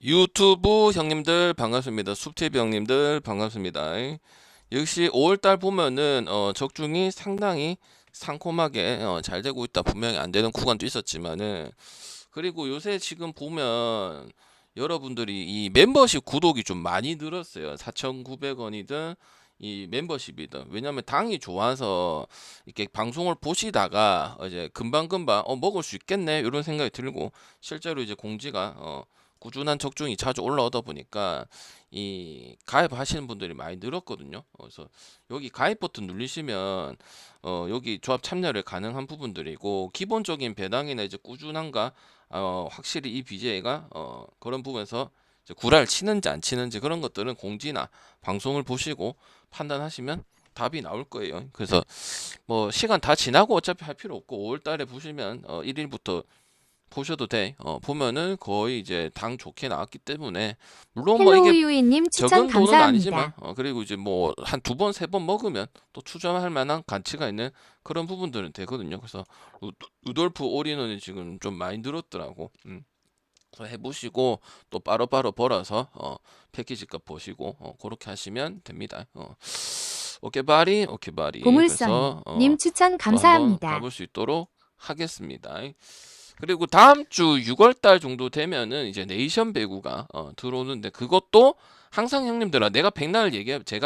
유튜브 형님들 반갑습니다. 숲TV 형님들 반갑습니다. 역시 5월달 보면은 적중이 상당히 상콤하게 잘 되고 있다. 분명히 안 되는 구간도 있었지만은, 그리고 요새 지금 보면 여러분들이 이 멤버십 구독이 좀 많이 늘었어요. 4,900원이든 이 멤버십이든. 왜냐면 당이 좋아서 이렇게 방송을 보시다가 이제 금방금방 먹을 수 있겠네 이런 생각이 들고, 실제로 이제 공지가 꾸준한 적중이 자주 올라오다 보니까 이 가입하시는 분들이 많이 늘었거든요. 그래서 여기 가입 버튼 누르시면 여기 조합 참여를 가능한 부분들이고, 기본적인 배당이나 이제 꾸준한가, 확실히 이 BJ가 그런 부분에서 이제 구라를 치는지 안 치는지 그런 것들은 공지나 방송을 보시고 판단하시면 답이 나올 거예요. 그래서 뭐 시간 다 지나고 어차피 할 필요 없고 5월 달에 보시면 1일부터 보셔도 돼. 보면은 거의 이제 당 좋게 나왔기 때문에, 물론 뭐 이게 헬로우유이님 추천 적은 돈은 아니지만 감사합니다. 그리고 이제 뭐 한 두 번 세 번 먹으면 또 투자할 만한 가치가 있는 그런 부분들은 되거든요. 그래서 루돌프 올인원이 지금 좀 많이 늘었더라고. 그래서 해보시고 또 빠로빠로 벌어서 패키지값 보시고 그렇게 하시면 됩니다. 오케바리 오케바리. 그래서 보물선님 추천 또 한번 감사합니다. 가볼 수 있도록 하겠습니다. 그리고 다음 주 6월 달 정도 되면은 이제 네이션 배구가 들어오는데, 그것도 항상 형님들아, 제가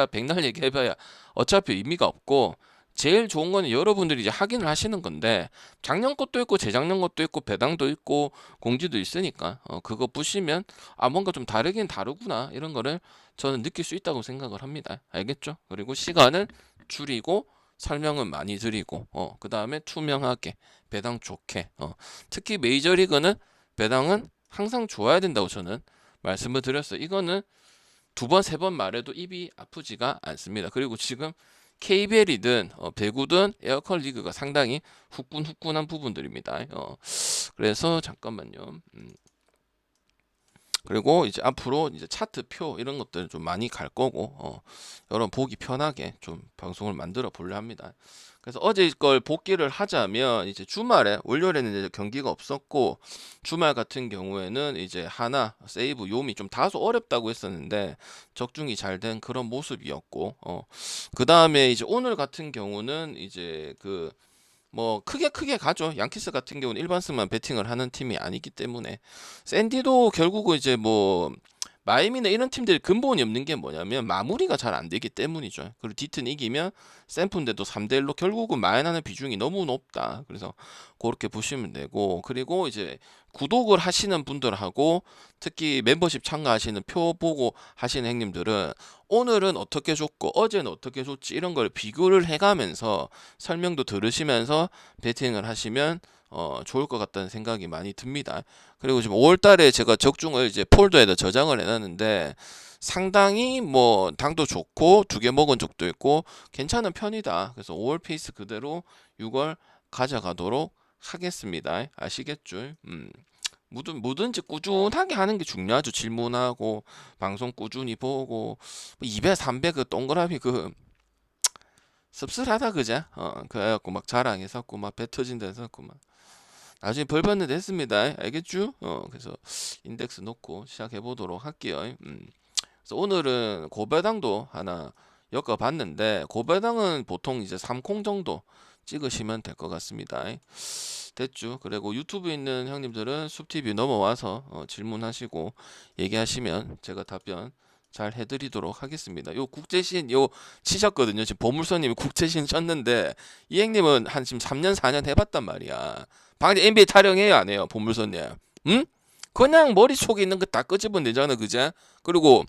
백날 얘기해봐야 어차피 의미가 없고, 제일 좋은 거는 여러분들이 이제 확인을 하시는 건데, 작년 것도 있고 재작년 것도 있고 배당도 있고 공지도 있으니까 그거 보시면 뭔가 좀 다르긴 다르구나 이런 거를 저는 느낄 수 있다고 생각을 합니다. 알겠죠? 그리고 시간을 줄이고 설명은 많이 드리고, 그 다음에 투명하게 배당 좋게, 특히 메이저리그는 배당은 항상 좋아야 된다고 저는 말씀을 드렸어요. 이거는 두 번, 세 번 말해도 입이 아프지가 않습니다. 그리고 지금 KBL이든 배구든 에어컨 리그가 상당히 후끈후끈한 부분들입니다. 그래서 잠깐만요. 그리고 이제 앞으로 이제 차트표 이런 것들 좀 많이 갈 거고, 여러분 보기 편하게 좀 방송을 만들어 보려 합니다. 그래서 어제 걸 복귀를 하자면, 이제 주말에 월요일에는 이제 경기가 없었고, 주말 같은 경우에는 이제 하나 세이브 요미 좀 다소 어렵다고 했었는데 적중이 잘 된 그런 모습이었고, 그 다음에 이제 오늘 같은 경우는 이제 뭐 크게 가죠. 양키스 같은 경우는 일반승만 배팅을 하는 팀이 아니기 때문에, 샌디도 결국은 이제 뭐 마이애미나 이런 팀들이 근본이 없는 게 뭐냐면 마무리가 잘 안 되기 때문이죠. 그리고 디튼 이기면 샘프인데도 3대1로 결국은 마이너는 비중이 너무 높다. 그래서 그렇게 보시면 되고, 그리고 이제 구독을 하시는 분들하고 특히 멤버십 참가하시는 표 보고 하시는 형님들은 오늘은 어떻게 줬고 어제는 어떻게 줬지 이런 걸 비교를 해가면서 설명도 들으시면서 배팅을 하시면 좋을 것 같다는 생각이 많이 듭니다. 그리고 지금 5월 달에 제가 적중을 이제 폴더에다 저장을 해놨는데, 상당히 뭐 당도 좋고 두 개 먹은 적도 있고 괜찮은 편이다. 그래서 5월 페이스 그대로 6월 가져가도록 하겠습니다. 아시겠죠? 뭐든지 꾸준하게 하는 게 중요하죠. 질문하고 방송 꾸준히 보고 200, 300 그 동그라미 씁쓸하다 그제? 그래갖고 막 자랑해서고 막 배 터진 데서 막 나중에 벌 받는 데 했습니다. 알겠죠? 그래서 인덱스 놓고 시작해 보도록 할게요. 그래서 오늘은 고배당도 하나 엮어봤는데, 고배당은 보통 이제 3콩 정도 찍으시면 될 것 같습니다. 됐죠? 그리고 유튜브에 있는 형님들은 숲TV 넘어와서 질문하시고 얘기하시면 제가 답변 잘 해드리도록 하겠습니다. 요 국제신 요 치셨거든요. 지금 보물선님이 국제신 쳤는데, 이 형님은 한 지금 3년 4년 해봤단 말이야. 방금 NBA 타령해요 안 해요 보물선님? 응? 그냥 머릿속에 있는 거 다 끄집어내잖아 그제? 그리고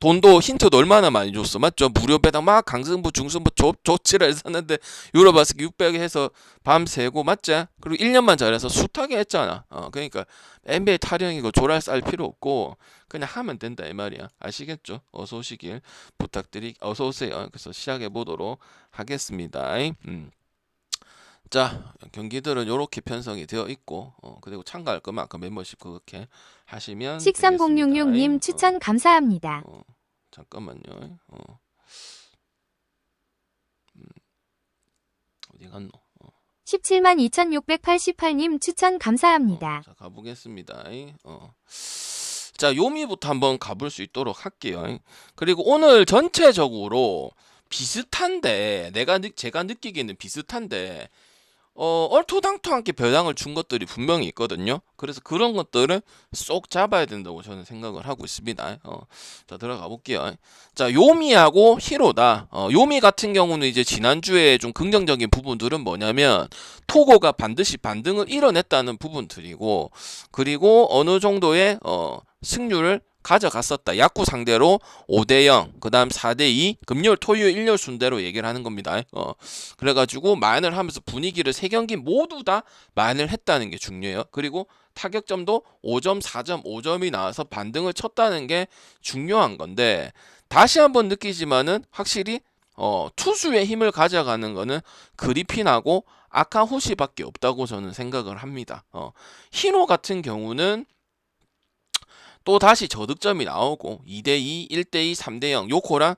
돈도 힌트도 얼마나 많이 줬어 맞죠? 무료 배당 막 강승부 중승부 조치를 했었는데 유로바스켓 600 해서 밤새고 맞지? 그리고 1년만 잘해서 숱하게 했잖아. 그러니까 NBA 타령이고 조랄 쌀 필요 없고 그냥 하면 된다 이 말이야. 아시겠죠? 어서 오시길 어서 오세요. 그래서 시작해 보도록 하겠습니다. 자, 경기들은 이렇게 편성이 되어 있고, 그리고 참가할 거면 아까 멤버십 그렇게 하시면 되겠습니다. 13066님 추천 감사합니다. 잠깐만요. 어디 갔노? 172,688님 추천 감사합니다. 자, 가보겠습니다. 자, 요미부터 한번 가볼 수 있도록 할게요. 그리고 오늘 전체적으로 비슷한데 제가 느끼기에는 비슷한데 얼토당토하게 배당을 준 것들이 분명히 있거든요. 그래서 그런 것들을 쏙 잡아야 된다고 저는 생각을 하고 있습니다. 자, 들어가 볼게요. 자, 요미하고 히로다. 요미 같은 경우는 이제 지난주에 좀 긍정적인 부분들은 뭐냐면 토고가 반드시 반등을 이뤄냈다는 부분들이고, 그리고 어느 정도의 승률을 가져갔었다. 야쿠 상대로 5대0, 그 다음 4대2, 금요일, 토요일, 일요일 순대로 얘기를 하는 겁니다. 그래가지고 마인을 하면서 분위기를 3경기 모두 다 마인을 했다는 게 중요해요. 그리고 타격점도 5점, 4점, 5점이 나와서 반등을 쳤다는 게 중요한 건데, 다시 한번 느끼지만은 확실히 투수의 힘을 가져가는 거는 그리핀하고 아카호시밖에 없다고 저는 생각을 합니다. 히로 같은 경우는 또 다시 저득점이 나오고 2대2, 1대2, 3대0 요코랑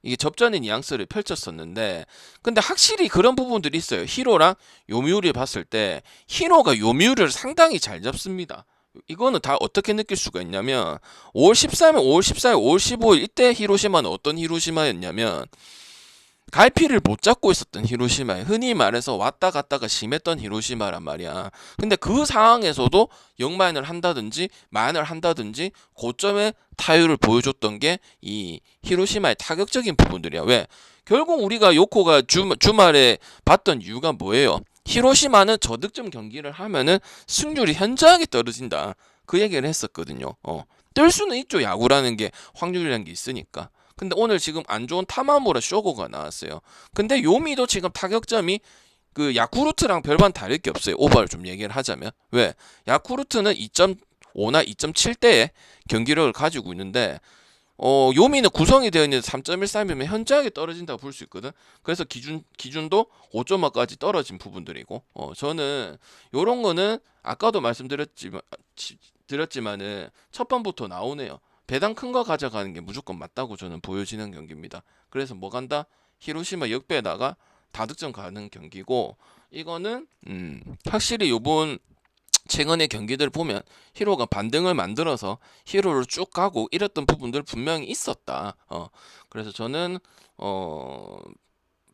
이게 접전의 뉘앙스를 펼쳤었는데, 근데 확실히 그런 부분들이 있어요. 히로랑 요미우리 봤을 때 히로가 요미우리를 상당히 잘 잡습니다. 이거는 다 어떻게 느낄 수가 있냐면 5월 13일, 5월 14일, 5월 15일 이때 히로시마는 어떤 히로시마였냐면 갈피를 못 잡고 있었던 히로시마에, 흔히 말해서 왔다 갔다가 심했던 히로시마란 말이야. 근데 그 상황에서도 역마인을 한다든지 마인을 한다든지 고점의 타율을 보여줬던 게 이 히로시마의 타격적인 부분들이야. 왜? 결국 우리가 요코가 주말에 봤던 이유가 뭐예요? 히로시마는 저득점 경기를 하면은 승률이 현저하게 떨어진다. 그 얘기를 했었거든요. 뜰 수는 있죠. 야구라는 게 확률이라는 게 있으니까. 근데 오늘 지금 안 좋은 타마무라 쇼고가 나왔어요. 근데 요미도 지금 타격점이 그 야쿠르트랑 별반 다를 게 없어요. 오버를 좀 얘기를 하자면. 왜? 야쿠르트는 2.5나 2.7대의 경기력을 가지고 있는데 요미는 구성이 되어 있는 3.13이면 현저하게 떨어진다고 볼 수 있거든. 그래서 기준도 5.5까지 떨어진 부분들이고, 저는 요런 거는 아까도 말씀드렸지만은 첫 번부터 나오네요. 배당 큰 거 가져가는 게 무조건 맞다고 저는 보여지는 경기입니다. 그래서 뭐 간다? 히로시마 역배에다가 다득점 가는 경기고, 이거는 확실히 요번 최근의 경기들 보면 히로가 반등을 만들어서 히로를 쭉 가고 이랬던 부분들 분명히 있었다. 그래서 저는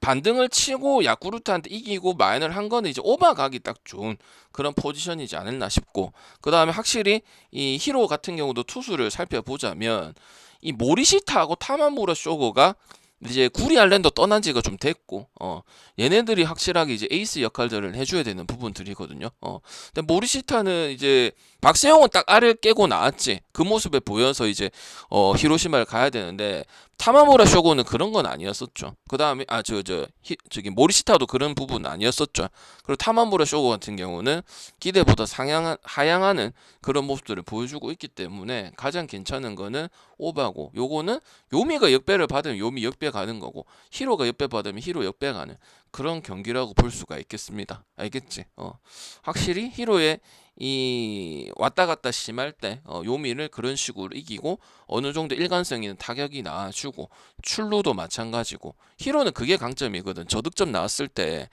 반등을 치고 야쿠르트한테 이기고 마인을 한 거는 이제 오버가기 딱 좋은 그런 포지션이지 않았나 싶고, 그 다음에 확실히 이 히로 같은 경우도 투수를 살펴보자면 이 모리시타하고 타마무라 쇼고가 이제 구리 아일랜드 떠난 지가 좀 됐고, 얘네들이 확실하게 이제 에이스 역할들을 해줘야 되는 부분들이거든요. 근데 모리시타는 이제 박세영은 딱 알을 깨고 나왔지. 그 모습에 보여서 이제 히로시마를 가야 되는데, 타마무라 쇼고는 그런 건 아니었었죠. 그 다음에 저기 모리시타도 그런 부분은 아니었었죠. 그리고 타마무라 쇼고 같은 경우는 기대보다 하향하는 그런 모습들을 보여주고 있기 때문에 가장 괜찮은 거는 오바고, 요거는 요미가 역배를 받으면 요미 역배 가는 거고, 히로가 역배 받으면 히로 역배 가는 그런 경기라고 볼 수가 있겠습니다. 알겠지? 확실히 히로의 이 왔다 갔다 심할 때 요미를 그런 식으로 이기고 어느 정도 일관성 있는 타격이 나와주고, 출루도 마찬가지고, 히로는 그게 강점이거든. 저득점 나왔을 때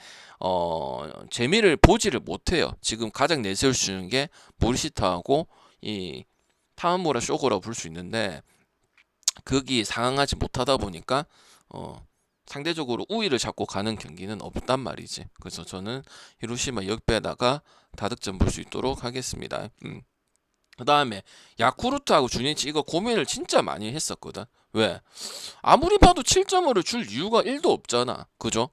재미를 보지를 못해요. 지금 가장 내세울 수 있는 게 모리시타하고 이 타마무라 쇼고라고 볼 수 있는데, 거기 상황하지 못하다 보니까 상대적으로 우위를 잡고 가는 경기는 없단 말이지. 그래서 저는 히로시마 역배에다가 다득점 볼 수 있도록 하겠습니다. 그 다음에 야쿠르트하고 주니치, 이거 고민을 진짜 많이 했었거든. 왜? 아무리 봐도 7.5를 줄 이유가 1도 없잖아. 그죠?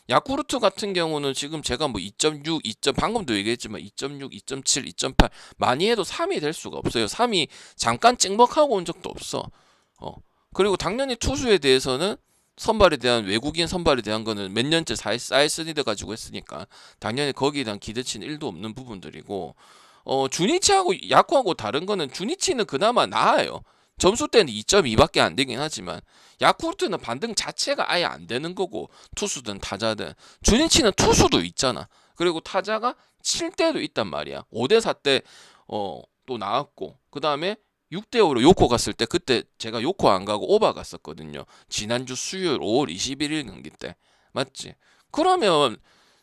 야쿠르트 같은 경우는 지금 제가 뭐 2.6, 2점 방금도 얘기했지만 2.6, 2.7, 2.8 많이 해도 3이 될 수가 없어요. 3이 잠깐 찍먹하고 온 적도 없어. 그리고 당연히 투수에 대해서는 선발에 대한, 외국인 선발에 대한 거는 몇 년째 사이스니드 가지고 했으니까 당연히 거기에 대한 기대치는 1도 없는 부분들이고, 주니치하고 야쿠하고 다른 거는 주니치는 그나마 나아요. 점수 때는 2.2밖에 안 되긴 하지만 야쿠르트는 반등 자체가 아예 안 되는 거고, 투수든 타자든. 주니치는 투수도 있잖아. 그리고 타자가 7대도 있단 말이야. 5대4 때 또 나왔고, 그 다음에 6대5로 요코 갔을 때 그때 제가 요코 안 가고 오바 갔었거든요. 지난주 수요일 5월 21일 경기 때. 맞지? 그러면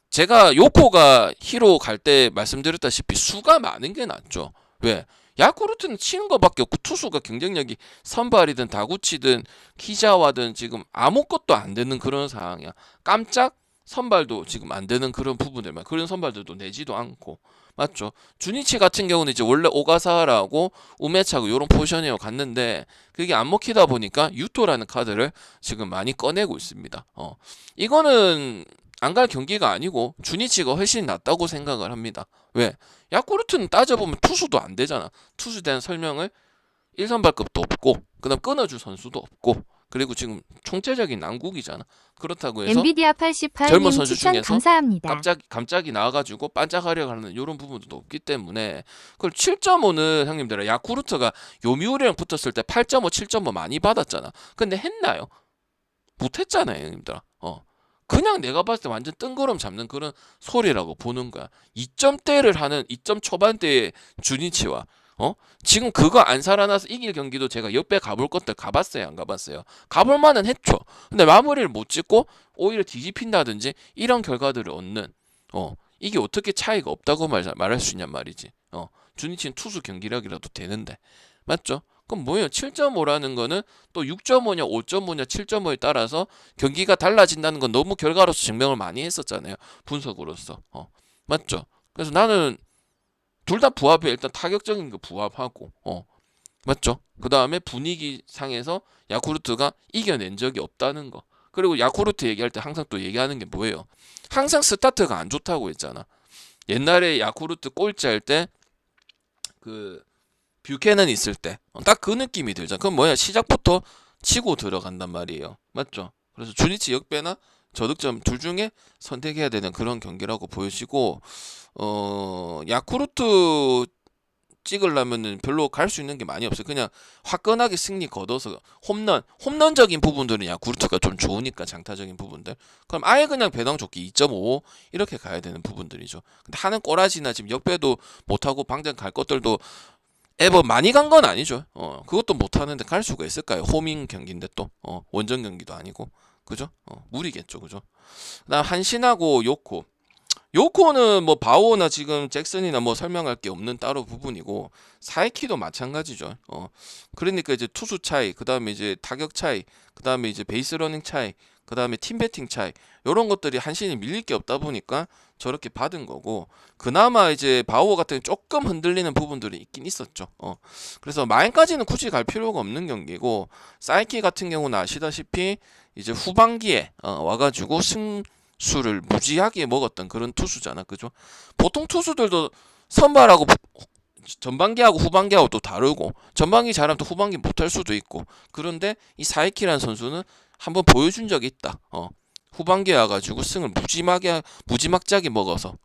제가 요코가 히로 갈 때 말씀드렸다시피 수가 많은 게 낫죠. 왜? 야쿠르트는 치는 거밖에 없고 투수가 경쟁력이 선발이든 다구치든 키자와든 지금 아무것도 안 되는 그런 상황이야. 깜짝 선발도 지금 안 되는 그런 부분들만, 그런 선발들도 내지도 않고, 맞죠? 주니치 같은 경우는 이제 원래 오가사라고 우메차고 이런 포지션이어 갔는데 그게 안 먹히다 보니까 유토라는 카드를 지금 많이 꺼내고 있습니다. 이거는 안 갈 경기가 아니고 주니치가 훨씬 낫다고 생각을 합니다. 왜? 야쿠르트는 따져보면 투수도 안 되잖아. 투수에 대한 설명을 1선발급도 없고, 그다음 끊어줄 선수도 없고, 그리고 지금 총체적인 난국이잖아. 그렇다고 해서 엔비디아 젊은 88님 선수 추천 중에서 감사합니다. 갑자기 나와가지고 반짝하려고 하는 이런 부분도 없기 때문에, 그걸 7.5는 형님들아, 야쿠르트가 요미우리랑 붙었을 때 8.5, 7.5 많이 받았잖아. 근데 했나요? 못했잖아요, 형님들아. 그냥 내가 봤을 때 완전 뜬구름 잡는 그런 소리라고 보는 거야. 2점대를 하는 2점 초반대의 주니치와 지금 그거 안 살아나서 이길 경기도 제가 옆에 가볼 것들 가봤어요, 안 가봤어요? 가볼 만은 했죠. 근데 마무리를 못 짓고 오히려 뒤집힌다든지 이런 결과들을 얻는, 이게 어떻게 차이가 없다고 말할 수 있냔 말이지. 주니치는 투수 경기력이라도 되는데, 맞죠? 그럼 뭐예요? 7.5라는 거는 또 6.5냐 5.5냐 7.5에 따라서 경기가 달라진다는 건 너무 결과로서 증명을 많이 했었잖아요, 분석으로서. 맞죠? 그래서 나는 둘 다 부합해. 일단 타격적인 거 부합하고, 맞죠? 그 다음에 분위기 상에서 야쿠르트가 이겨낸 적이 없다는 거. 그리고 야쿠르트 얘기할 때 항상 또 얘기하는 게 뭐예요? 항상 스타트가 안 좋다고 했잖아. 옛날에 야쿠르트 꼴찌할 때 그 뷰캐넌 있을 때 딱 그 느낌이 들잖아. 그럼 뭐야? 시작부터 치고 들어간단 말이에요. 맞죠? 그래서 주니치 역배나 저득점 둘 중에 선택해야 되는 그런 경기라고 보여지고, 야쿠르트 찍으려면은 별로 갈 수 있는 게 많이 없어요. 그냥 화끈하게 승리 거둬서 홈런적인 부분들은 야쿠르트가 좀 좋으니까, 장타적인 부분들. 그럼 아예 그냥 배당 좋기 2.5 이렇게 가야 되는 부분들이죠. 근데 하는 꼬라지나 지금 역배도 못하고 방장 갈 것들도 에버 많이 간 건 아니죠. 그것도 못 하는데 갈 수가 있을까요? 홈인 경기인데 또 원정 경기도 아니고, 그죠? 무리겠죠, 그죠? 그다음 한신하고 요코는 뭐 바오나 지금 잭슨이나 뭐 설명할 게 없는 따로 부분이고, 사이키도 마찬가지죠. 그러니까 이제 투수 차이, 그다음에 이제 타격 차이, 그다음에 이제 베이스 러닝 차이, 그다음에 팀 배팅 차이, 요런 것들이 한신이 밀릴 게 없다 보니까 저렇게 받은 거고, 그나마 이제 바오 같은 조금 흔들리는 부분들이 있긴 있었죠. 그래서 마인까지는 굳이 갈 필요가 없는 경기고, 사이키 같은 경우는 아시다시피 이제 후반기에 와가지고 수를 무지하게 먹었던 그런 투수잖아, 그죠? 보통 투수들도 선발하고 전반기하고 후반기하고 또 다르고, 전반기 잘하면 또 후반기 못할 수도 있고, 그런데 이 사이키라는 선수는 한번 보여준 적이 있다. 후반기에 와가지고 승을 무지막지하게 먹어서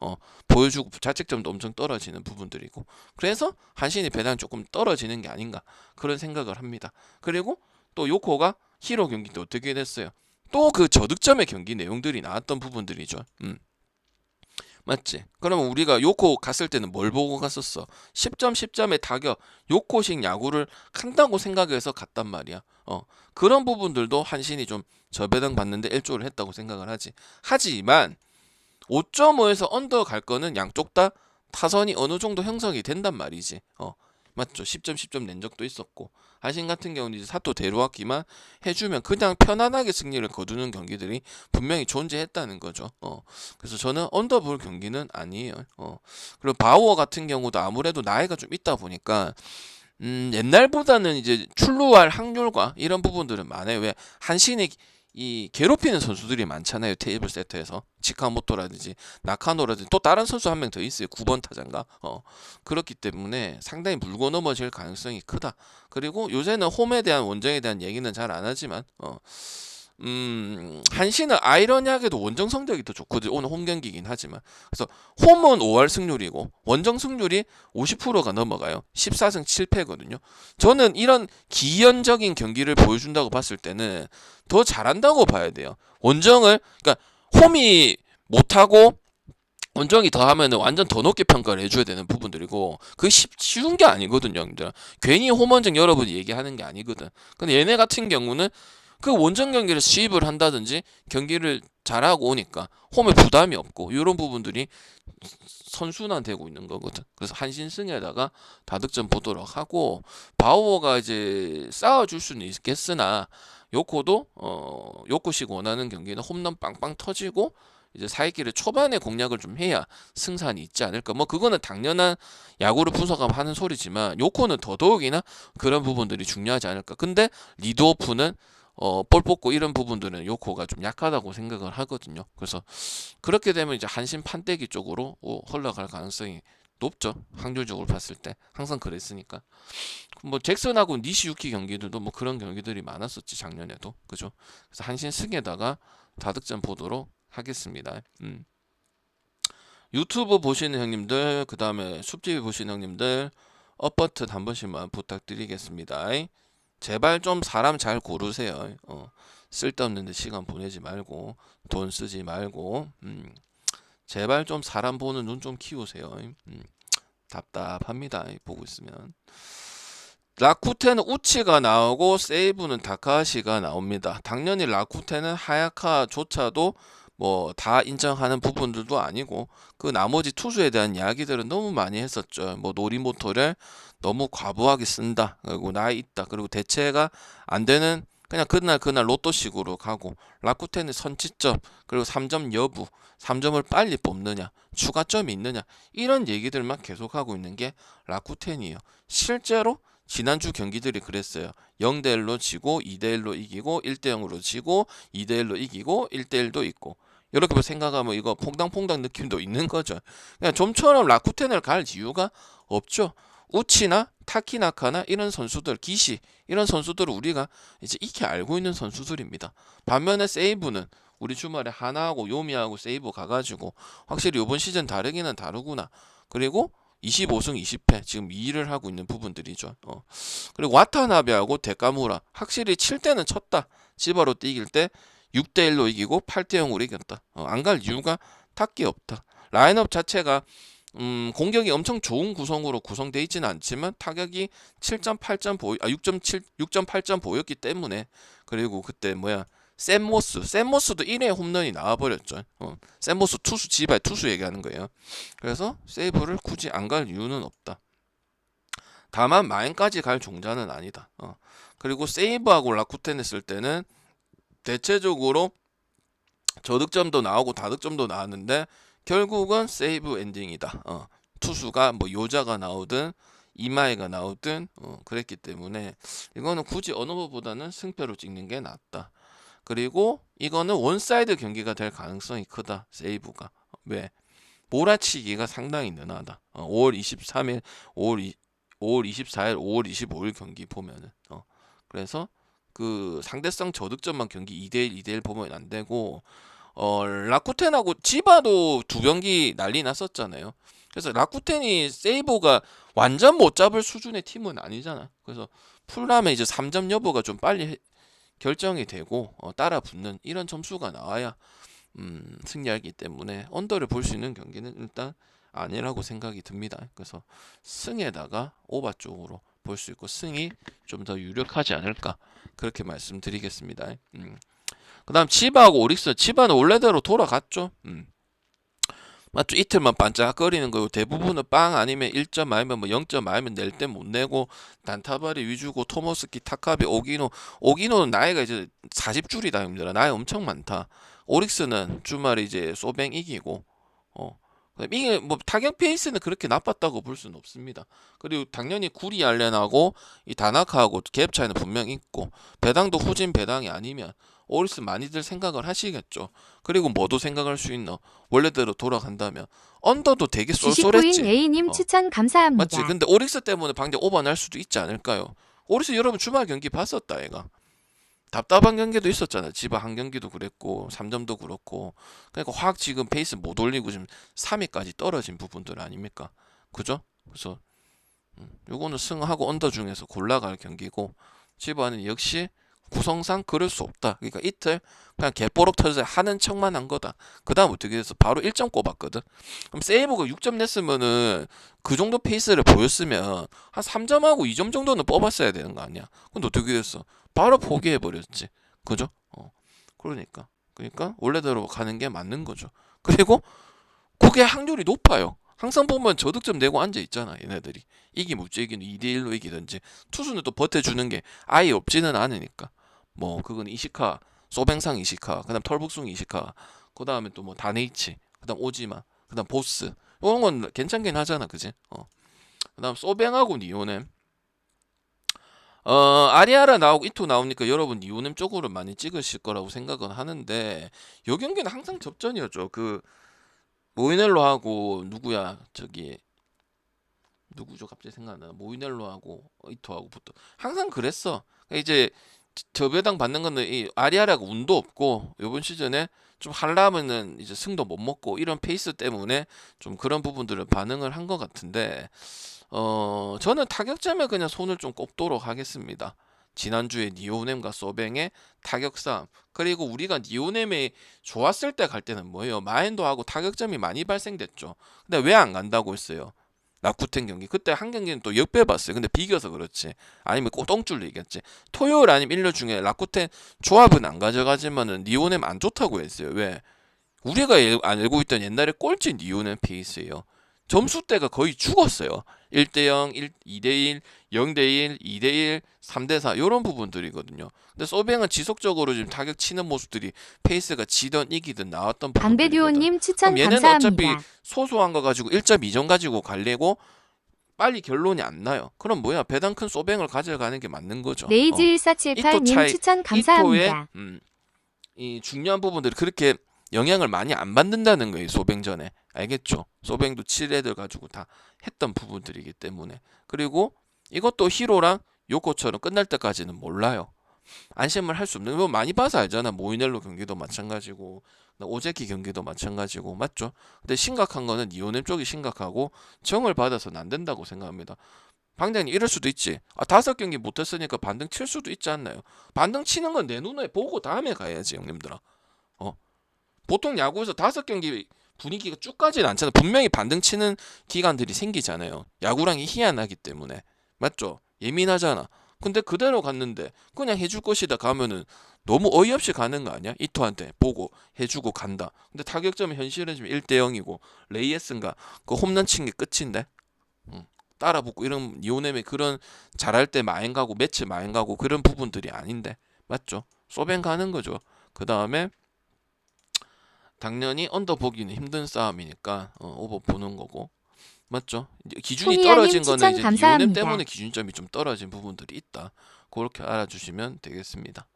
보여주고 자책점도 엄청 떨어지는 부분들이고, 그래서 한신이 배당이 조금 떨어지는 게 아닌가 그런 생각을 합니다. 그리고 또 요코가 히로 경기 때 어떻게 됐어요? 또 그 저득점의 경기 내용들이 나왔던 부분들이죠. 맞지? 그러면 우리가 요코 갔을 때는 뭘 보고 갔었어? 10점 10점의 타격, 요코식 야구를 한다고 생각해서 갔단 말이야. 그런 부분들도 한신이 좀 저배당 받는데 일조를 했다고 생각을 하지. 하지만 5.5에서 언더 갈 거는 양쪽 다 타선이 어느 정도 형성이 된단 말이지. 맞죠? 10점 10점 낸 적도 있었고, 한신 같은 경우는 이제 사토 데루아키만 해주면 그냥 편안하게 승리를 거두는 경기들이 분명히 존재했다는 거죠. 그래서 저는 언더볼 경기는 아니에요. 그리고 바우어 같은 경우도 아무래도 나이가 좀 있다 보니까 옛날보다는 이제 출루할 확률과 이런 부분들은 많아요. 왜? 한신이 이 괴롭히는 선수들이 많잖아요. 테이블 세트에서 치카모토라든지 나카노라든지 또 다른 선수 한 명 더 있어요. 9번 타자인가. 그렇기 때문에 상당히 물고 넘어질 가능성이 크다. 그리고 요새는 홈에 대한 원정에 대한 얘기는 잘 안 하지만 한신은 아이러니하게도 원정 성적이 더 좋거든요. 오늘 홈 경기이긴 하지만. 그래서 홈은 5할 승률이고 원정 승률이 50%가 넘어가요. 14승 7패거든요. 저는 이런 기연적인 경기를 보여준다고 봤을 때는 더 잘한다고 봐야 돼요. 원정을, 그러니까 홈이 못하고 원정이 더 하면 완전 더 높게 평가를 해줘야 되는 부분들이고, 그게 쉬운 게 아니거든요, 형들. 괜히 홈원정 여러분이 얘기하는 게 아니거든. 근데 얘네 같은 경우는 그 원정 경기를 수입을 한다든지 경기를 잘하고 오니까 홈에 부담이 없고 이런 부분들이 선순환되고 있는 거거든. 그래서 한신승에다가 다득점 보도록 하고 바우어가 이제 싸워줄 수는 있겠으나 요코도 요코식 원하는 경기는 홈런 빵빵 터지고 이제 사이길의 초반에 공략을 좀 해야 승산이 있지 않을까. 뭐 그거는 당연한 야구를 분석하면 하는 소리지만 요코는 더더욱이나 그런 부분들이 중요하지 않을까. 근데 리드오프는 볼 뽑고 이런 부분들은 요코가 좀 약하다고 생각을 하거든요. 그래서 그렇게 되면 이제 한신 판때기 쪽으로 흘러갈 가능성이 높죠. 확률적으로 봤을 때 항상 그랬으니까. 뭐 잭슨하고 니시유키 경기들도 뭐 그런 경기들이 많았었지 작년에도. 그죠? 그래서 한신 승에다가 다득점 보도록 하겠습니다. 유튜브 보시는 형님들, 그 다음에 숲TV 보시는 형님들 업버튼 한 번씩만 부탁드리겠습니다. 제발 좀 사람 잘 고르세요. 쓸데없는 데 시간 보내지 말고 돈 쓰지 말고 제발 좀 사람 보는 눈 좀 키우세요. 답답합니다. 보고 있으면. 라쿠텐은 우치가 나오고 세이브는 다카시가 나옵니다. 당연히 라쿠텐은 하야카조차도 뭐 다 인정하는 부분들도 아니고 그 나머지 투수에 대한 이야기들은 너무 많이 했었죠. 뭐 노리모토를 너무 과부하게 쓴다. 그리고 나이 있다. 그리고 대체가 안 되는 그냥 그날 로또식으로 가고 라쿠텐의 선취점 그리고 3점 여부 3점을 빨리 뽑느냐 추가점이 있느냐 이런 얘기들만 계속하고 있는 게 라쿠텐이에요. 실제로 지난주 경기들이 그랬어요. 0대1로 지고 2대1로 이기고 1대0으로 지고 2대1로 이기고 1대1도 있고 이렇게 생각하면 이거 퐁당퐁당 느낌도 있는 거죠. 그냥 좀처럼 라쿠텐을 갈 이유가 없죠. 우치나 타키나카나 이런 선수들, 기시 이런 선수들을 우리가 이제 익히 알고 있는 선수들입니다. 반면에 세이브는 우리 주말에 하나하고 요미하고 세이브 가가지고 확실히 이번 시즌 다르기는 다르구나. 그리고 25승 20패 지금 2위를 하고 있는 부분들이죠. 그리고 와타나베하고 데카무라 확실히 칠 때는 쳤다. 지바로 이길 때 6대1로 이기고 8대0으로 이겼다. 안 갈 이유가 딱히 없다. 라인업 자체가 공격이 엄청 좋은 구성으로 구성되어 있지는 않지만 타격이 6.8점 보였기 때문에 그리고 그때 샘모스도 1회 홈런이 나와버렸죠. 샘모스 투수 지발 투수 얘기하는 거예요. 그래서 세이브를 굳이 안 갈 이유는 없다. 다만 마인까지 갈 종자는 아니다. 그리고 세이브하고 라쿠텐 했을 때는 대체적으로 저득점도 나오고 다득점도 나왔는데 결국은 세이브 엔딩이다. 투수가 뭐 요자가 나오든 이마이가 나오든 그랬기 때문에 이거는 굳이 어느 것보다는 승패로 찍는 게 낫다. 그리고 이거는 원사이드 경기가 될 가능성이 크다. 세이브가. 왜? 몰아치기가 상당히 능하다. 5월 23일, 5월 24일, 5월 25일 경기 보면은 그래서 그 상대성 저득점만 경기 2대1, 2대1 보면 안 되고 라쿠텐하고 지바도 두 경기 난리 났었잖아요. 그래서 라쿠텐이 세이브가 완전 못 잡을 수준의 팀은 아니잖아. 그래서 풀라면 이제 3점 여부가 좀 빨리 결정이 되고 따라 붙는 이런 점수가 나와야 승리하기 때문에 언더를 볼 수 있는 경기는 일단 아니라고 생각이 듭니다. 그래서 승에다가 오바 쪽으로 볼 수 있고 승이 좀 더 유력하지 않을까 그렇게 말씀드리겠습니다. 그 다음 치바하고 오릭스. 치바는 원래대로 돌아갔죠. 맞죠? 이틀만 반짝거리는 거고 대부분은 빵 아니면 1점 아니면 뭐 0점 아니면 낼 때 못 내고 단타바리 위주고 토모스키, 타카비, 오기노는 나이가 이제 40줄이다 힘들어. 나이 엄청 많다. 오릭스는 주말에 이제 소뱅 이기고 이게 뭐 타격 페이스는 그렇게 나빴다고 볼 수는 없습니다. 그리고 당연히 구리 알렌하고 이 다나카하고 갭 차이는 분명 있고 배당도 후진 배당이 아니면 오리스 많이들 생각을 하시겠죠. 그리고 뭐도 생각할 수 있노? 원래대로 돌아간다면 언더도 되게 쏠쏠했지. A님 추천 감사합니다. 맞지? 근데 오릭스 때문에 방대 오버 날 수도 있지 않을까요? 오릭스 여러분 주말 경기 봤었다 얘가. 답답한 경기도 있었잖아요. 지바 한 경기도 그랬고 3점도 그렇고 그러니까 확 지금 페이스 못 올리고 지금 3위까지 떨어진 부분들 아닙니까? 그죠? 그래서 요거는 승하고 언더 중에서 골라갈 경기고 지바는 역시 구성상 그럴 수 없다. 그러니까 이틀 그냥 개뽀록 터져서 하는 척만 한 거다. 그 다음 어떻게 돼서 바로 1점 꼽았거든. 그럼 세이브가 6점 냈으면은 그 정도 페이스를 보였으면 한 3점하고 2점 정도는 뽑았어야 되는 거 아니야. 근데 어떻게 됐어? 바로 포기해버렸지. 그죠? 그러니까 원래대로 가는 게 맞는 거죠. 그리고 그게 확률이 높아요. 항상 보면 저득점 내고 앉아 있잖아, 얘네들이. 이기면 어째 이기는 2대1로 이기든지. 투수는 또 버텨주는 게 아예 없지는 않으니까. 뭐 그건 이시카, 소뱅상 이시카, 그다음 털북숭 이시카, 그다음에 또 뭐 다네이치, 그다음 오지마, 그다음 보스. 이런 건 괜찮긴 하잖아, 그지? 그다음 소뱅하고 니오넴. 아리아라 나오고 이토 나오니까 여러분 니오넴 쪽으로 많이 찍으실 거라고 생각은 하는데 요 경기는 항상 접전이었죠. 그 모이넬로하고 누구야 저기 누구죠 갑자기 생각나. 모이넬로하고 이토하고 붙어 항상 그랬어. 그러니까 이제 저배당 받는 거는 이 아리아라가 운도 없고 요번 시즌에 좀 하려면은 이제 승도 못 먹고 이런 페이스 때문에 좀 그런 부분들을 반응을 한 것 같은데 저는 타격점에 그냥 손을 좀 꼽도록 하겠습니다. 지난주에 니오넴과 소뱅의 타격 싸움. 그리고 우리가 니오넴이 좋았을 때 갈 때는 뭐예요? 마인도하고 타격점이 많이 발생됐죠. 근데 왜 안 간다고 했어요? 라쿠텐 경기. 그때 한 경기는 또 역배 봤어요. 근데 비겨서 그렇지. 아니면 꼭 똥줄로 이겼지. 토요일 아니면 일요일 중에 라쿠텐 조합은 안 가져가지만은 니오넴 안 좋다고 했어요. 왜? 우리가 알고 있던 옛날에 꼴찌 니오넴 페이스예요. 점수대가 거의 죽었어요. 1대0, 2대1, 0대1, 2대1, 3대4 이런 부분들이거든요. 근데 소뱅은 지속적으로 지금 타격 치는 모습들이 페이스가 지던 이기든 나왔던 부분들이거든. 방배듀오님 추천 그럼 얘네는 어차피 감사합니다. 소소한 거 가지고 1.2점 가지고 갈래고 빨리 결론이 안 나요. 그럼 뭐야? 배당 큰 소뱅을 가져가는 게 맞는 거죠. 이토 레이즈1478님 차이, 추천 이토의 감사합니다. 이 중요한 부분들이 그렇게 영향을 많이 안 받는다는 거예요. 소뱅전에. 알겠죠? 소뱅도 7애들 가지고 다 했던 부분들이기 때문에. 그리고 이것도 히로랑 요코처럼 끝날 때까지는 몰라요. 안심을 할 수 없는 거 많이 봐서 알잖아. 모이넬로 경기도 마찬가지고 오제키 경기도 마찬가지고 맞죠? 근데 심각한 거는 니오넴 쪽이 심각하고 정을 받아서는 안 된다고 생각합니다. 방장님 이럴 수도 있지. 5경기 못했으니까 반등 칠 수도 있지 않나요? 반등 치는 건 내 눈에 보고 다음에 가야지 형님들아. 보통 야구에서 5경기 분위기가 쭉 가진 않잖아. 분명히 반등 치는 기간들이 생기잖아요. 야구랑이 희한하기 때문에. 맞죠? 예민하잖아. 근데 그대로 갔는데 그냥 해줄 것이다 가면은 너무 어이없이 가는 거 아니야? 이토한테 보고 해주고 간다. 근데 타격점은 현실은 지금 1대0이고 레이에스인가 그 홈런 친 게 끝인데 따라붙고 이런 니오넴의 그런 잘할 때 마행 가고 매치 마행 가고 그런 부분들이 아닌데 맞죠? 소뱅 가는 거죠. 그 다음에 당연히 언더 보기는 힘든 싸움이니까 오버 보는 거고 맞죠? 이제 기준이 송이야님 떨어진 거는 추천 이제 니오넴 감사합니다. 때문에 기준점이 좀 떨어진 부분들이 있다. 그렇게 알아주시면 되겠습니다.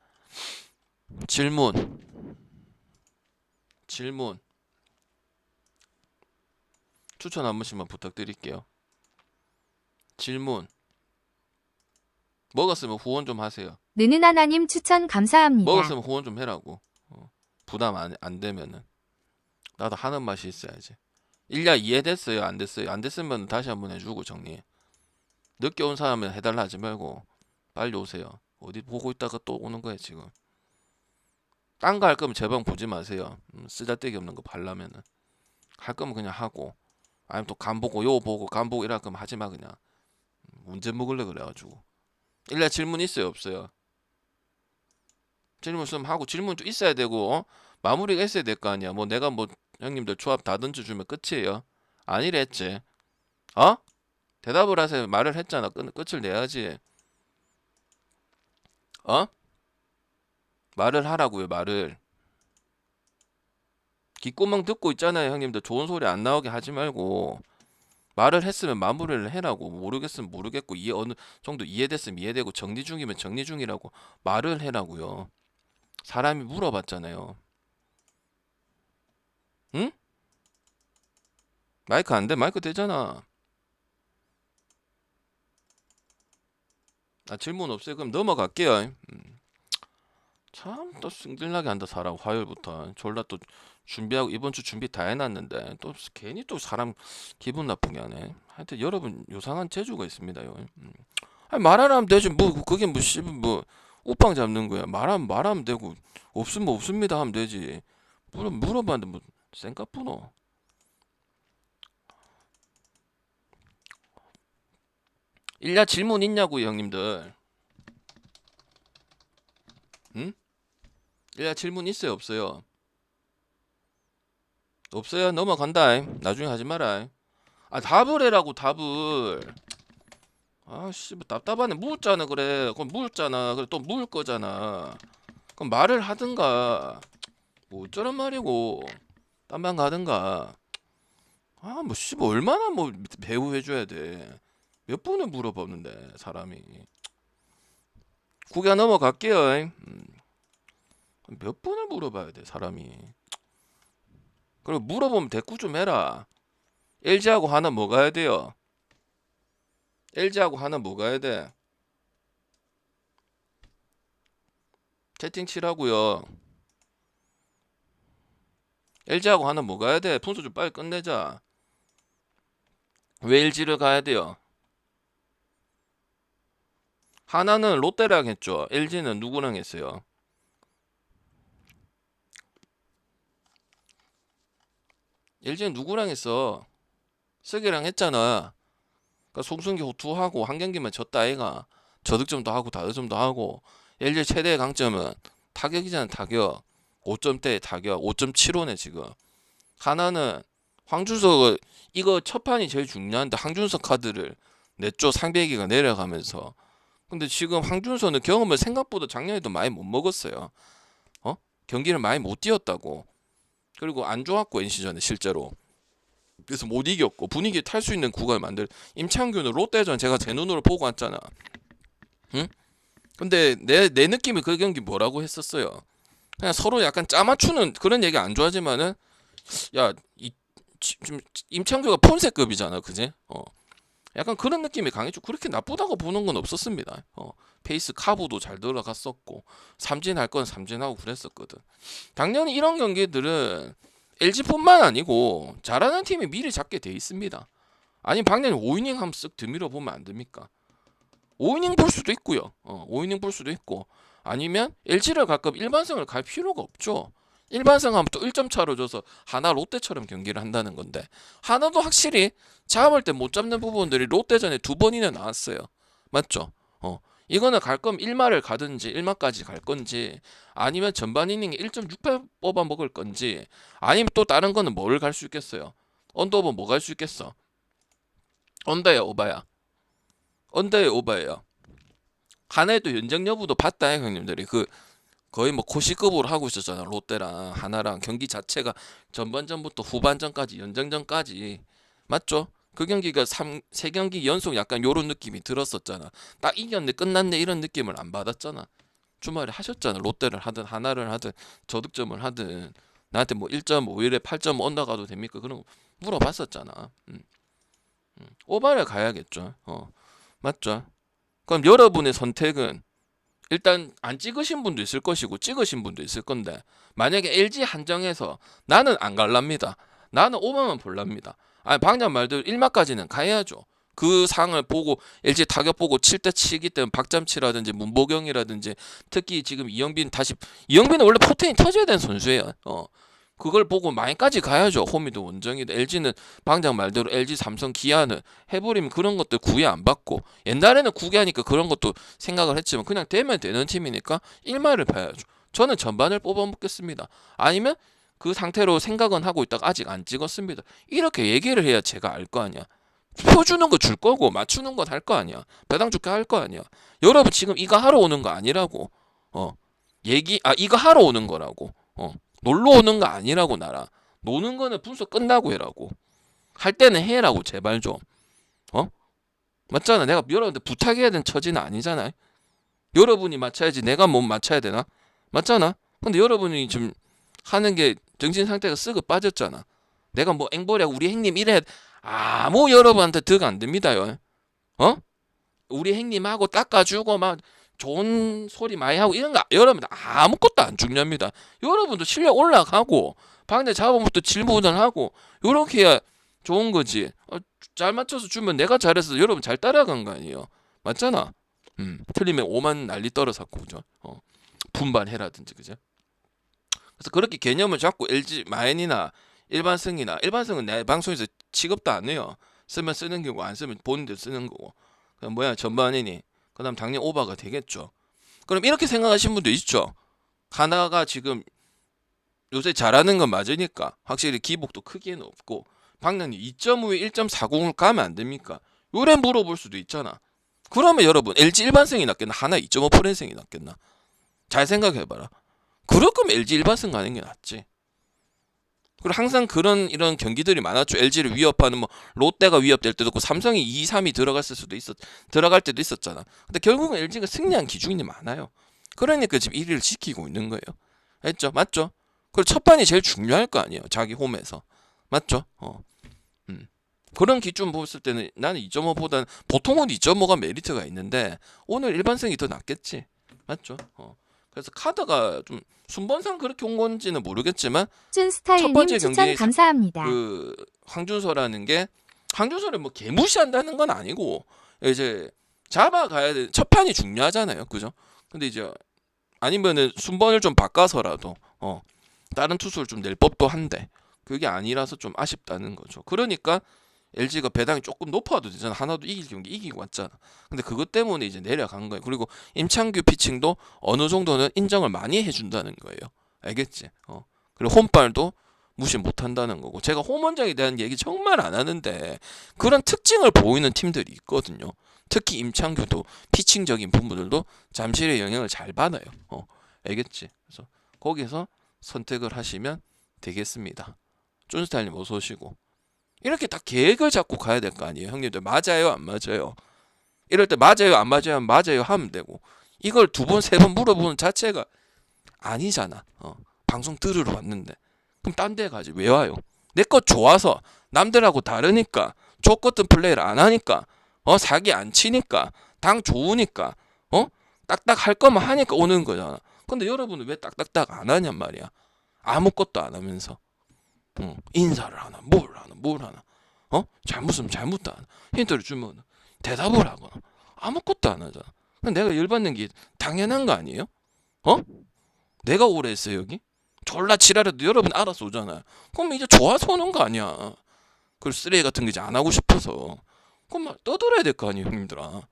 질문 추천 한 번씩만 부탁드릴게요. 질문 먹었으면 후원 좀 하세요. 느느나나님 추천 감사합니다. 먹었으면 후원 좀 해라고. 부담 안 되면은 나도 하는 맛이 있어야지. 일야 이해됐어요? 안 됐어요? 안 됐으면 다시 한번 해주고 정리. 늦게 온 사람은 해달라 하지 말고 빨리 오세요. 어디 보고 있다가 또 오는 거야 지금. 딴 거 할 거면 제 방 보지 마세요. 쓰잘데기 없는 거 발라면은 할 거면 그냥 하고 아니면 또 간 보고 요 보고 간 보고 이럴 거면 하지 마 그냥. 문제 먹을래 그래가지고. 일야 질문 있어요 없어요? 질문 있으면 하고 질문 좀 있어야 되고 마무리가 있어야 될 거 아니야. 뭐 내가 뭐 형님들 조합 다 던져주면 끝이에요. 아니랬지. 어? 대답을 하세요. 말을 했잖아. 끝을 내야지. 어? 말을 하라고요. 말을. 귓구멍 듣고 있잖아요. 형님들 좋은 소리 안 나오게 하지 말고 말을 했으면 마무리를 해라고. 모르겠으면 모르겠고 어느 정도 이해됐으면 이해되고 정리 중이면 정리 중이라고 말을 해라고요. 사람이 물어봤잖아요. 응? 마이크 안 돼? 마이크 되잖아. 질문 없어요. 그럼 넘어갈게요. 참 또 승질나게 한다 사람 화요일부터 졸라 또 준비하고 이번 주 준비 다 해놨는데 또 괜히 또 사람 기분 나쁘게 하네. 하여튼 여러분 요상한 재주가 있습니다요. 아니 말하라 하면 되지 뭐 그게 뭐 씨발 뭐 옷방 잡는 거야. 말하면 되고 없으면 없습니다 하면 되지. 물어봤는데 뭐 쌩까쁘노. 일야 질문 있냐고요 형님들. 응? 일야 질문 있어요 없어요? 없어요. 넘어간다. 나중에 하지 마라. 아 답을 해라고 답을. 아씨 뭐 답답하네. 묻잖아 그래. 그럼 묻잖아. 그래 또 물 거잖아. 그럼 말을 하든가. 뭐 어쩌란 말이고. 딴 방 가든가. 아 뭐 씨 뭐 얼마나 뭐 배우 해줘야 돼. 몇 번을 물어보는데 사람이. 구경 넘어갈게요. 몇 번을 물어봐야 돼 사람이. 그리고 물어보면 대꾸 좀 해라. LG하고 하나 뭐 가야 돼요? LG하고 하나 뭐 가야 돼? 채팅 치라고요. LG하고 하나 뭐 가야 돼? 분수 좀 빨리 끝내자. 왜 LG를 가야 돼요? 하나는 롯데랑 했죠. LG는 누구랑 했어요? LG는 누구랑 했어? 쓰기랑 했잖아. 그러니까 송승기 호투하고 한 경기만 졌다 아이가. 저득점도 하고 다득점도 하고. LG 최대의 강점은 타격이잖아 타격. 5점대 타격 5.75네 지금. 하나는 황준석 이거 첫 판이 제일 중요한데 황준석 카드를 냈죠. 상대기가 내려가면서. 근데 지금 황준서는 경험을 생각보다 작년에도 많이 못 먹었어요. 어? 경기를 많이 못 뛰었다고. 그리고 안 좋았고 NC전에 실제로. 그래서 못 이겼고 분위기 탈 수 있는 구간을 만들. 임창규는 롯데전 제가 제 눈으로 보고 왔잖아. 응? 근데 내 느낌이 그 경기 뭐라고 했었어요. 그냥 서로 약간 짜맞추는 그런 얘기 안 좋아하지만은 야, 지금 임창규가 폰세급이잖아, 그지? 약간 그런 느낌이 강했죠. 그렇게 나쁘다고 보는 건 없었습니다. 페이스 카브도 잘 들어갔었고 삼진할 건 삼진하고 그랬었거든. 당연히 이런 경기들은 LG뿐만 아니고 잘하는 팀이 미리 잡게 돼 있습니다. 아니 방금 5이닝 한번 쓱 드밀어 보면 안 됩니까? 5이닝 볼 수도 있고요. 5이닝 볼 수도 있고 아니면 LG를 갈 거면 일반승을 갈 필요가 없죠. 일반승 하면 또 1점 차로 줘서 하나 롯데처럼 경기를 한다는 건데 하나도 확실히 잡을 때 못 잡는 부분들이 롯데전에 두 번이나 나왔어요. 맞죠? 이거는 갈 거면 1마를 가든지 1마까지 갈 건지 아니면 전반 이닝에 1.68 뽑아 먹을 건지 아니면 또 다른 거는 뭘 갈 수 있겠어요? 언더오버 뭐 갈 수 있겠어? 언더야 오바야? 언더야 오바예요. 하나의 또 연장 여부도 봤다 형님들이 그 거의 뭐 코시급으로 하고 있었잖아. 롯데랑 하나랑 경기 자체가 전반전부터 후반전까지 연장전까지 맞죠? 그 경기가 세 경기 연속 약간 요런 느낌이 들었었잖아. 딱 이겼네 끝났네 이런 느낌을 안 받았잖아. 주말에 하셨잖아. 롯데를 하든 하나를 하든 저득점을 하든 나한테 뭐 1.5일에 8.5 언더가도 됩니까? 그런 거 물어봤었잖아. 오바를 가야겠죠. 맞죠? 그럼 여러분의 선택은 일단 안 찍으신 분도 있을 것이고 찍으신 분도 있을 건데 만약에 LG 한정해서 나는 안 갈랍니다. 나는 5만만 볼랍니다. 아니 방금 말대로 1마까지는 가야죠. 그 상을 보고 LG 타격 보고 칠 때 치기 때문에 박잠치라든지 문보경이라든지 특히 지금 이영빈은 원래 포텐이 터져야 되는 선수예요. 그걸 보고 많이까지 가야죠. 홈이든 원정이든 LG는 방장 말대로 LG, 삼성, 기아는 해버리면 그런 것들 구애 안 받고 옛날에는 구애하니까 그런 것도 생각을 했지만 그냥 되면 되는 팀이니까 1마를 봐야죠. 저는 전반을 뽑아먹겠습니다. 아니면 그 상태로 생각은 하고 있다가 아직 안 찍었습니다. 이렇게 얘기를 해야 제가 알 거 아니야. 표 주는 거 줄 거고 맞추는 건 할 거 아니야. 배당 줄게 할 거 아니야. 여러분 지금 이거 하러 오는 거 아니라고. 이거 하러 오는 거라고. 놀러 오는 거 아니라고 나라. 노는 거는 분석 끝나고 해라고. 할 때는 해라고 제발 좀. 맞잖아. 내가 여러분들 부탁해야 되는 처지는 아니잖아. 여러분이 맞춰야지 내가 못 맞춰야 되나? 맞잖아. 근데 여러분이 지금 하는 게 정신 상태가 쓱 빠졌잖아. 내가 뭐 앵벌이야 우리 형님 이래 아무 여러분한테 득 안 됩니다요. 우리 형님하고 닦아주고 막 좋은 소리 많이 하고 이런 거 여러분 아무것도 안 중요합니다. 여러분도 실력 올라가고 방대 잡아부터 질문을 요렇게 해야 좋은 거지. 잘 맞춰서 주면 내가 잘해서 여러분 잘 따라간 거 아니에요. 맞잖아. 틀리면 5만 난리 떨어졌고 그죠. 분반해라든지 그죠. 그래서 그렇게 개념을 잡고 LG 마엔이나 일반승은 내 방송에서 취급도 안 해요. 쓰면 쓰는 거고 안 쓰면 본인들 쓰는 거고. 그럼 뭐야 전반이니 그다음 당연히 오버가 되겠죠. 그럼 이렇게 생각하시는 분도 있죠. 하나가 지금 요새 잘하는 건 맞으니까 확실히 기복도 크게는 없고 박나님 2.5에 1.40을 가면 안 됩니까? 요래 물어볼 수도 있잖아. 그러면 여러분 LG 일반생이 낫겠나? 하나 2.5 프랜생이 낫겠나? 잘 생각해봐라. 그럴 거면 LG 일반생 가는 게 낫지. 그리고 항상 이런 경기들이 많았죠. LG를 위협하는 뭐 롯데가 위협될 때도 있고 삼성이 2, 3이 들어갈 때도 있었잖아. 근데 결국은 LG가 승리한 기준이 많아요. 그러니까 지금 1위를 지키고 있는 거예요. 알죠? 맞죠? 그리고 첫 판이 제일 중요할 거 아니에요. 자기 홈에서. 맞죠? 그런 기준 봤을 때는 나는 2.5보다는 보통은 2.5가 메리트가 있는데 오늘 일반성이 더 낫겠지. 맞죠? 그래서 카드가 좀 순번상 그렇게 온 건지는 모르겠지만 첫 춘스타일님 번째 추천 경기에 감사합니다. 그 황준서라는 게 황준서를 뭐 개무시한다는 건 아니고 이제 잡아가야 돼. 첫 판이 중요하잖아요. 그죠? 근데 이제 아니면은 순번을 좀 바꿔서라도 다른 투수를 좀 낼 법도 한데 그게 아니라서 좀 아쉽다는 거죠. 그러니까 LG가 배당이 조금 높아도 되잖아. 하나도 이길 경기 이기고 왔잖아. 근데 그것 때문에 이제 내려간 거예요. 그리고 임창규 피칭도 어느 정도는 인정을 많이 해준다는 거예요. 알겠지? 그리고 홈발도 무시 못한다는 거고. 제가 홈원장에 대한 얘기 정말 안 하는데 그런 특징을 보이는 팀들이 있거든요. 특히 임창규도 피칭적인 부분들도 잠실의 영향을 잘 받아요. 알겠지? 그래서 거기서 선택을 하시면 되겠습니다. 쫀스타일님 어서 오시고. 이렇게 다 계획을 잡고 가야 될 거 아니에요. 형님들 맞아요 안 맞아요? 이럴 때 맞아요 안 맞아요 맞아요 하면 되고 이걸 2번 3번 물어보는 자체가 아니잖아. 방송 들으러 왔는데 그럼 딴 데 가지 왜 와요? 내 것 좋아서 남들하고 다르니까 족 같은 플레이를 안 하니까 사기 안 치니까 당 좋으니까 딱딱 할 거만 하니까 오는 거잖아. 근데 여러분은 왜 딱딱딱 안 하냔 말이야. 아무것도 안 하면서 인사를 하나 뭘 하나 잘못하면 잘못도 안 하나 힌트를 주면 대답을 하거나 아무것도 안 하잖아. 내가 열받는 게 당연한 거 아니에요? 내가 오래 했어요 여기? 졸라 지랄해도 여러분 알아서 오잖아요. 그럼 이제 좋아서 오는 거 아니야. 그리고 쓰레기 같은 거 이제 안 하고 싶어서 그럼 막 떠들어야 될 거 아니에요 형님들아.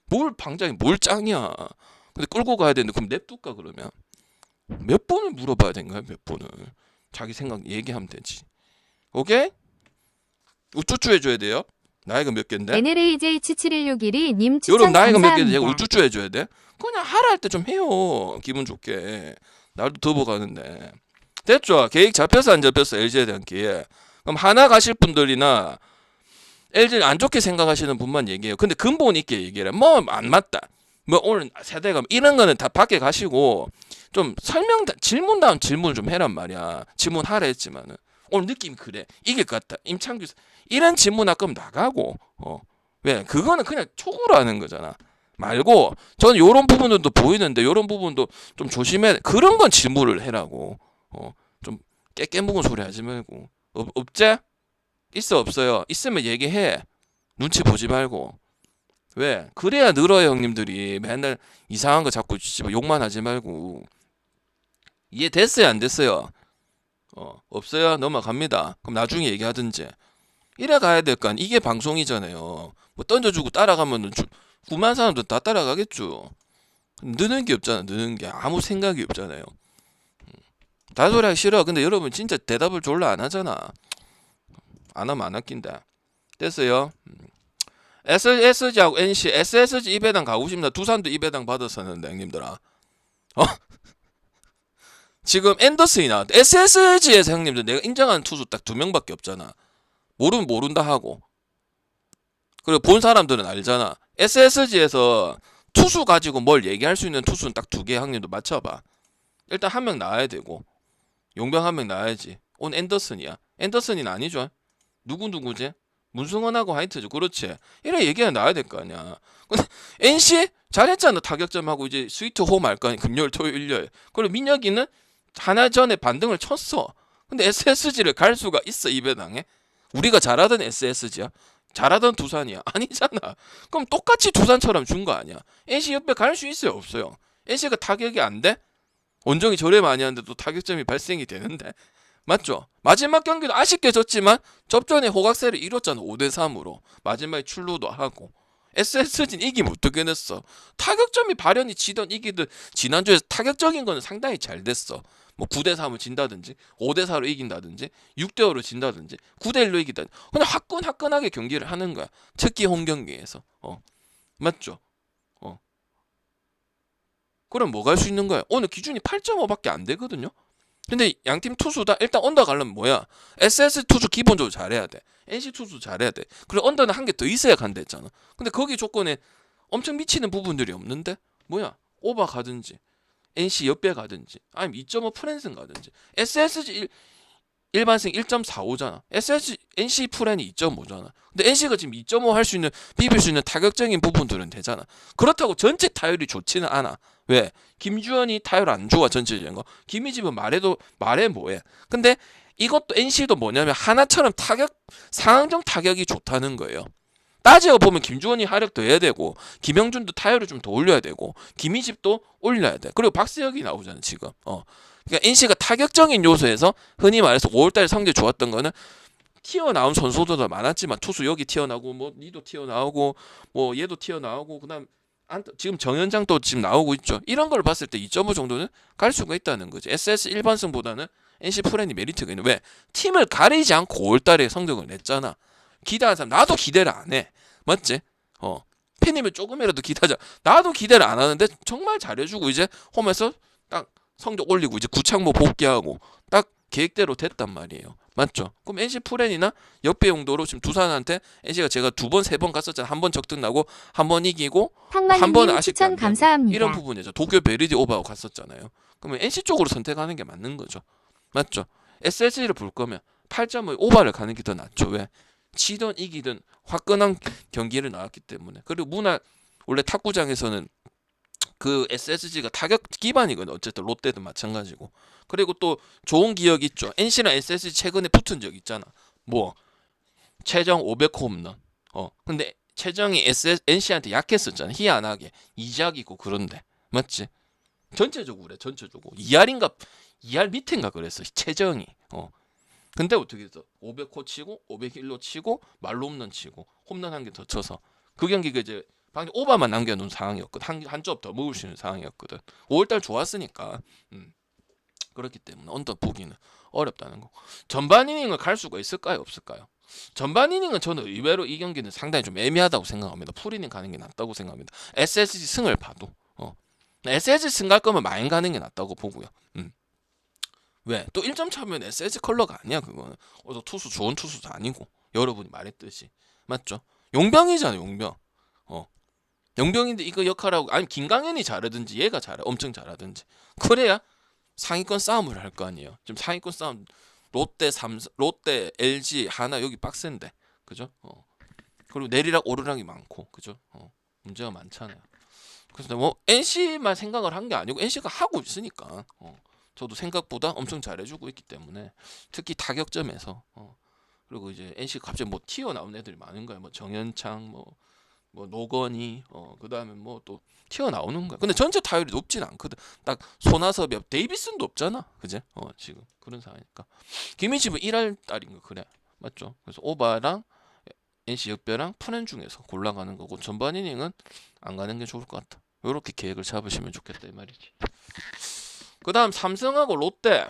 뭘 방장이 뭘 짱이야. 근데 끌고 가야 되는데 그럼 냅둘까 그러면? 몇 번을 물어봐야 되는 거야 몇 번을. 자기 생각 얘기하면 되지. 오케이? 우쭈쭈 해줘야 돼요. 나이가 몇 갠데? NLAJ7761님 추천 여러분 나이가 몇 갠데 감사합니다. 제가 우쭈쭈 해줘야 돼? 그냥 하라 할 때 좀 해요. 기분 좋게. 날도 더워 가는데. 됐죠? 계획 잡혔어 안 잡혔어? LG에 대한 계획. 그럼 하나 가실 분들이나 LG를 안 좋게 생각하시는 분만 얘기해요. 근데 근본 있게 얘기해라. 뭐 안 맞다. 뭐 오늘 세대가 이런 거는 다 밖에 가시고 좀 질문 다음 질문을 좀 해란 말이야. 질문하라 했지만은 오늘 느낌이 그래. 이길 것 같다. 임창규 이런 질문 아까면 나가고 왜 그거는 그냥 촉으로 하는 거잖아. 말고 저는 요런 부분들도 보이는데 요런 부분도 좀 조심해. 그런 건 질문을 해라고. 좀 깨깨묵은 소리 하지 말고. 없제? 있어 없어요? 있으면 얘기해. 눈치 보지 말고. 왜? 그래야 늘어요 형님들이. 맨날 이상한 거 자꾸 욕만 하지 말고. 이해됐어요 안 됐어요? 없어요? 넘어갑니다. 그럼 나중에 얘기하든지. 이래 가야 될 거 아니야. 이게 방송이잖아요. 뭐 던져주고 따라가면 9만 사람도 다 따라가겠죠. 느는 게 없잖아. 느는 게 아무 생각이 없잖아요. 다소리 하기 싫어. 근데 여러분 진짜 대답을 졸라 안 하잖아. 안 하면 안 아낀다. 됐어요. SSG하고 NC, SSG 2배당 가고 싶나? 두산도 2배당 받았었는데 형님들아. 지금 앤더슨이 나왔대. SSG에서 형님들 내가 인정하는 투수 딱 2명밖에 없잖아. 모르면 모른다 하고. 그리고 본 사람들은 알잖아. SSG에서 투수 가지고 뭘 얘기할 수 있는 투수는 딱 2개 형님도 맞춰봐. 일단 1명 나와야 되고 용병 1명 나와야지. 오늘 앤더슨이야. 앤더슨이 아니죠. 누구지? 문승원하고 하이트죠. 그렇지. 이래 얘기가 나와야 될 거 아니야. 근데 NC 잘했잖아. 타격점하고 이제 스위트 홈 할 거 아니야. 금요일 토요일 일요일. 그리고 민혁이는 하나 전에 반등을 쳤어. 근데 SSG를 갈 수가 있어. 이 배당에. 우리가 잘하던 SSG야. 잘하던 두산이야. 아니잖아. 그럼 똑같이 두산처럼 준 거 아니야. NC 옆에 갈 수 있어요? 없어요? NC가 타격이 안 돼? 원정이 저래 많이 하는데 또 타격점이 발생이 되는데. 맞죠? 마지막 경기도 아쉽게 졌지만 접전에 호각세를 이뤘잖아. 5대3으로. 마지막에 출루도 하고. SSG는 이기면 어떻게 됐어? 타격점이 발현이 지던 이기든 지난주에 타격적인 거는 상당히 잘 됐어. 뭐 9대3을 진다든지 5대4로 이긴다든지 6대5로 진다든지 9대1로 이긴다든지 그냥 화끈화끈하게 경기를 하는 거야. 특히 홈 경기에서. 맞죠? 그럼 뭐 갈 수 있는 거야? 오늘 기준이 8.5밖에 안 되거든요. 근데 양팀 투수 다 일단 언더 가려면 뭐야? SS 투수 기본적으로 잘해야 돼. NC 투수 잘해야 돼. 그리고 언더는 한 개 더 있어야 간다 했잖아. 근데 거기 조건에 엄청 미치는 부분들이 없는데 뭐야? 오버 가든지 NC 옆에 가든지 아니면 2.5 프랜슨 가든지 SSG 일반생 1.45잖아. NC 프랜이 2.5잖아. 근데 NC가 지금 2.5 할 수 있는 비빌 수 있는 타격적인 부분들은 되잖아. 그렇다고 전체 타율이 좋지는 않아. 왜? 김주현이 타율 안 좋아 전체적인 거. 김희집은 말해 뭐해. 근데 이것도 NC도 뭐냐면 하나처럼 상황적 타격이 좋다는 거예요. 따지고 보면 김주원이 화력 더 해야 되고 김영준도 타율을 좀 더 올려야 되고 김희집도 올려야 돼. 그리고 박세혁이 나오잖아 지금. 그러니까 NC가 타격적인 요소에서 흔히 말해서 5월달에 성적이 좋았던 거는 튀어나온 선수들도 많았지만 투수 여기 튀어나오고 뭐 니도 튀어나오고 뭐 얘도 튀어나오고 그다음 지금 정현장도 지금 나오고 있죠. 이런 걸 봤을 때 2.5 정도는 갈 수가 있다는 거지. SS 일반승보다는 NC 프랜이 메리트가 있는 왜? 팀을 가리지 않고 5월달에 성적을 냈잖아. 기대하는 사람 나도 기대를 안 해. 맞지? 팬이면 조금이라도 기대하자. 나도 기대를 안 하는데 정말 잘해주고 이제 홈에서 딱 성적 올리고 이제 구창모 복귀하고 딱 계획대로 됐단 말이에요. 맞죠? 그럼 NC 프랜이나 역배 용도로 지금 두산한테 NC가 제가 2번, 3번 갔었잖아. 한 번 적등 나고 한 번 이기고 한 번 탕마님 아쉽게 추천 안 되고. 감사합니다. 이런 부분이죠. 도쿄 베리디 오버하고 갔었잖아요. 그러면 NC 쪽으로 선택하는 게 맞는 거죠. 맞죠? SSG를 볼 거면 8.5 오버를 가는 게 더 낫죠. 왜? 치든 이기든 화끈한 경기를 나왔기 때문에. 그리고 원래 탁구장에서는 그 SSG가 타격 기반이거든. 어쨌든 롯데도 마찬가지고. 그리고 또 좋은 기억 있죠. NC랑 SSG 최근에 붙은 적 있잖아. 뭐 최정 500호 홈런. 근데 최정이 NC한테 약했었잖아. 희한하게 이작 있고 그런데 맞지? 전체적으로 그래. 전체적으로 2할인가 2할 밑인가 그랬어. 최정이. 근데 어떻게 했어? 500호 치고 501로 치고 말로 홈런 치고 홈런 한 개 더 쳐서 그 경기가 이제 방금 오바만 남겨놓은 상황이었거든. 한 점 더 먹을 수 있는 상황이었거든. 5월달 좋았으니까. 그렇기 때문에 언더 보기는 어렵다는 거. 전반 이닝을 갈 수가 있을까요? 없을까요? 전반 이닝은 저는 의외로 이 경기는 상당히 좀 애매하다고 생각합니다. 풀 이닝 가는 게 낫다고 생각합니다. SSG 승을 봐도. SSG 승 갈 거면 마인 가는 게 낫다고 보고요. 왜? 또 1점 차면 SS 컬러가 아니야 그거는. 투수 좋은 투수도 아니고 여러분이 말했듯이 맞죠? 용병이잖아 용병. 용병인데 이거 역할하고 아니 김강현이 잘하든지 얘가 엄청 잘하든지 그래야 상위권 싸움을 할 거 아니에요. 지금 상위권 싸움 롯데, LG, 하나 여기 빡센데 그죠? 그리고 내리락 오르락이 많고 그죠? 문제가 많잖아요. 그래서 뭐 NC만 생각을 한 게 아니고 NC가 하고 있으니까. 저도 생각보다 엄청 잘해주고 있기 때문에 특히 타격점에서 그리고 이제 NC가 갑자기 뭐 튀어나온 애들이 많은 거야. 뭐 정현창 뭐 노건이 그다음에 뭐 또 튀어나오는 거야. 근데 전체 타율이 높진 않거든. 딱 손아섭이 데이비슨도 없잖아. 그제? 지금 그런 상황이니까. 김희집은 1할 달인 거 그래. 맞죠? 그래서 오바랑 NC 역배랑 푸넨 중에서 골라가는 거고 전반 이닝은 안 가는 게 좋을 것 같다. 이렇게 계획을 잡으시면 좋겠다 이 말이지. 그 다음 삼성하고 롯데.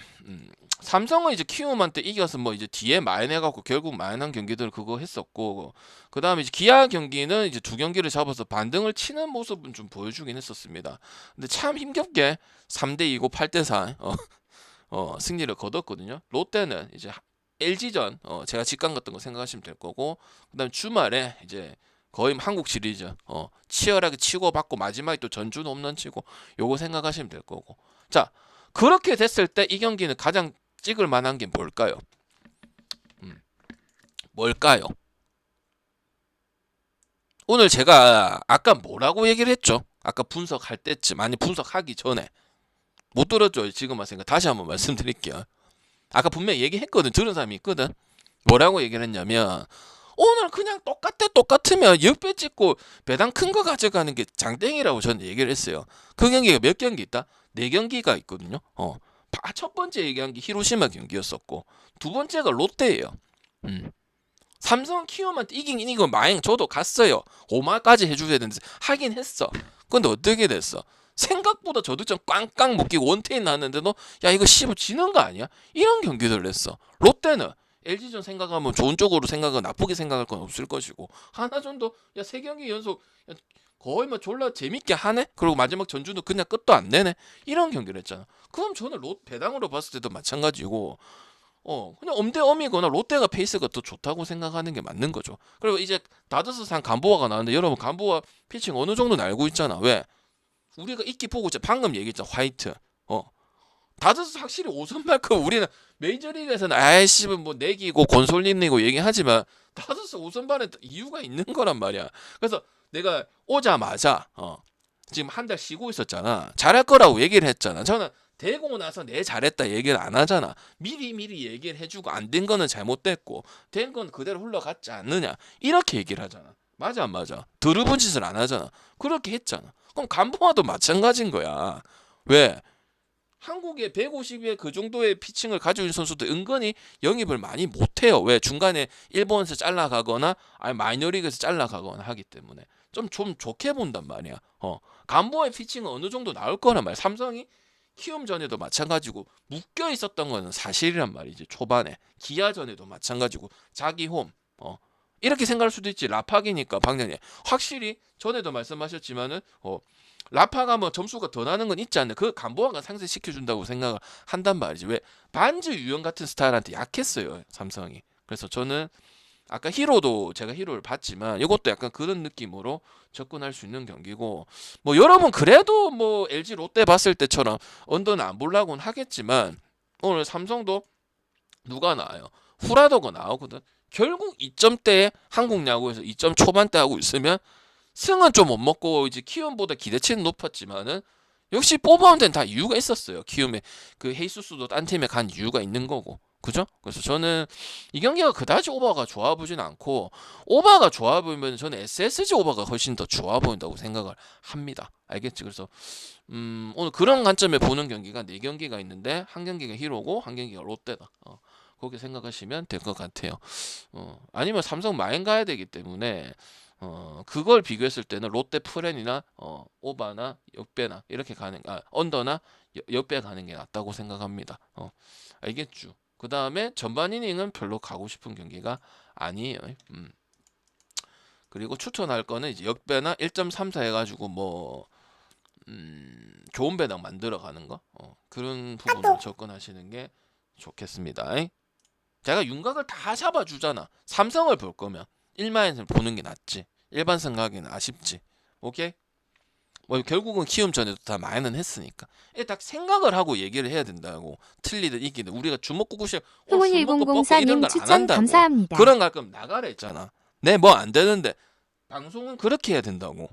삼성은 이제 키움한테 이겨서 뭐 이제 뒤에 마인해갖고 결국 마인한 경기들 그거 했었고 그 다음에 이제 기아 경기는 이제 2경기를 잡아서 반등을 치는 모습은 좀 보여주긴 했었습니다. 근데 참 힘겹게 3대2고 8대4 승리를 거뒀거든요. 롯데는 이제 LG전 제가 직관 같은 거 생각하시면 될 거고 그 다음 주말에 이제 거의 한국 시리즈 치열하게 치고 받고 마지막에 또 전준 홈런 치고 요거 생각하시면 될 거고 자 그렇게 됐을 때 이 경기는 가장 찍을 만한 게 뭘까요? 뭘까요? 오늘 제가 아까 뭐라고 얘기를 했죠? 아까 분석할 때쯤 아니 분석하기 전에 못 들었죠? 지금 왔으니까 다시 한번 말씀드릴게요. 아까 분명히 얘기했거든. 들은 사람이 있거든. 뭐라고 얘기를 했냐면 오늘 그냥 똑같으면 6배 찍고 배당 큰 거 가져가는 게 장땡이라고 저는 얘기를 했어요. 그 경기가 몇 경기 있다? 4경기가 있거든요. 첫 번째 얘기한 게 히로시마 경기였었고 두 번째가 롯데예요. 삼성 키움한테 이긴 이거 마행 저도 갔어요. 5마까지 해줘야 되는데 하긴 했어. 근데 어떻게 됐어? 생각보다 저득점 꽝꽝 묶이고 원테인 나왔는데도 야 이거 씨발 지는 거 아니야? 이런 경기들을 했어. 롯데는 LG전 생각하면 좋은 쪽으로 생각은 나쁘게 생각할 건 없을 것이고 하나전도 야 3경기 연속 야, 거의 뭐 졸라 재밌게 하네? 그리고 마지막 전주도 그냥 끝도 안 내네? 이런 경기를 했잖아. 그럼 저는 배당으로 봤을 때도 마찬가지고 그냥 엄대엄이거나 롯데가 페이스가 더 좋다고 생각하는 게 맞는 거죠. 그리고 이제 다저스상 간보아가 나왔는데 여러분 간보아 피칭 어느 정도는 알고 있잖아. 왜? 우리가 익히 보고 있잖아. 방금 얘기했잖아. 화이트. 다저스 확실히 5선만큼 우리는 메이저리그에서는 아이씨 뭐 내기고 곤솔리니고 얘기하지만 다저스 5선발에 이유가 있는 거란 말이야. 그래서 내가 오자마자 지금 한 달 쉬고 있었잖아. 잘할 거라고 얘기를 했잖아. 저는 되고 나서 내 잘했다 얘기를 안 하잖아. 미리 얘기를 해주고 안 된 거는 잘못됐고 된 건 그대로 흘러갔지 않느냐 이렇게 얘기를 하잖아. 맞아 안 맞아? 더러운 짓을 안 하잖아. 그렇게 했잖아. 그럼 간보아도 마찬가지인 거야. 왜? 한국에 150에 그 정도의 피칭을 가지고 있는 선수도 은근히 영입을 많이 못해요. 왜? 중간에 일본에서 잘라가거나 아니 마이너리그에서 잘라가거나 하기 때문에 좀 좋게 본단 말이야. 간보아의 피칭은 어느 정도 나올 거란 말이야. 삼성이 키움전에도 마찬가지고 묶여 있었던 거는 사실이란 말이지. 초반에 기아전에도 마찬가지고 자기 홈 이렇게 생각할 수도 있지. 라팍이니까 방향이 확실히 전에도 말씀하셨지만은 라파가 뭐 점수가 더 나는 건 있지 않나. 그 간보아가 상쇄시켜준다고 생각을 한단 말이지. 왜? 반즈 유형 같은 스타일한테 약했어요 삼성이. 그래서 저는 아까 히로도 제가 히로를 봤지만 이것도 약간 그런 느낌으로 접근할 수 있는 경기고 뭐 여러분 그래도 뭐 LG 롯데 봤을 때처럼 언더는 안 보려고는 하겠지만 오늘 삼성도 누가 나와요? 후라도가 나오거든. 결국 2점대에 한국 야구에서 2점 초반대 하고 있으면 승은 좀 못 먹고 이제 키움보다 기대치는 높았지만은 역시 뽑아온 데는 다 이유가 있었어요. 키움에 그 헤이수스도 딴 팀에 간 이유가 있는 거고. 그죠? 그래서 저는 이 경기가 그다지 오버가 좋아 보진 않고 오버가 좋아 보이면 저는 SSG 오버가 훨씬 더 좋아 보인다고 생각을 합니다. 알겠지? 그래서 오늘 그런 관점에 보는 경기가 4경기가 있는데 한 경기가 히로고 한 경기가 롯데다. 그렇게 생각하시면 될 것 같아요. 아니면 삼성 마인 가야 되기 때문에 그걸 비교했을 때는 롯데 프렌이나 오바나 역배나 이렇게 가는 언더나 역배 가는 게 낫다고 생각합니다. 알겠죠? 그 다음에 전반 이닝은 별로 가고 싶은 경기가 아니에요. 그리고 추천할 거는 이제 역배나 1.34 해가지고 뭐 좋은 배당 만들어 가는 거 그런 부분으로 접근하시는 게 좋겠습니다. 제가 윤곽을 다 잡아주잖아. 삼성을 볼 거면 1마인을 보는 게 낫지. 일반 생각에는 아쉽지. 오케이? 뭐 결국은 키움전에도 다 마이는 했으니까. 딱 생각을 하고 얘기를 해야 된다고. 틀리든 이기든 우리가 주먹구구식 흥훈 술 먹고 뻗고 1004님 이런 걸 안 추천 한다고. 감사합니다. 그런 거 할 거면 나가라 했잖아. 내 뭐 안 되는데 방송은 그렇게 해야 된다고.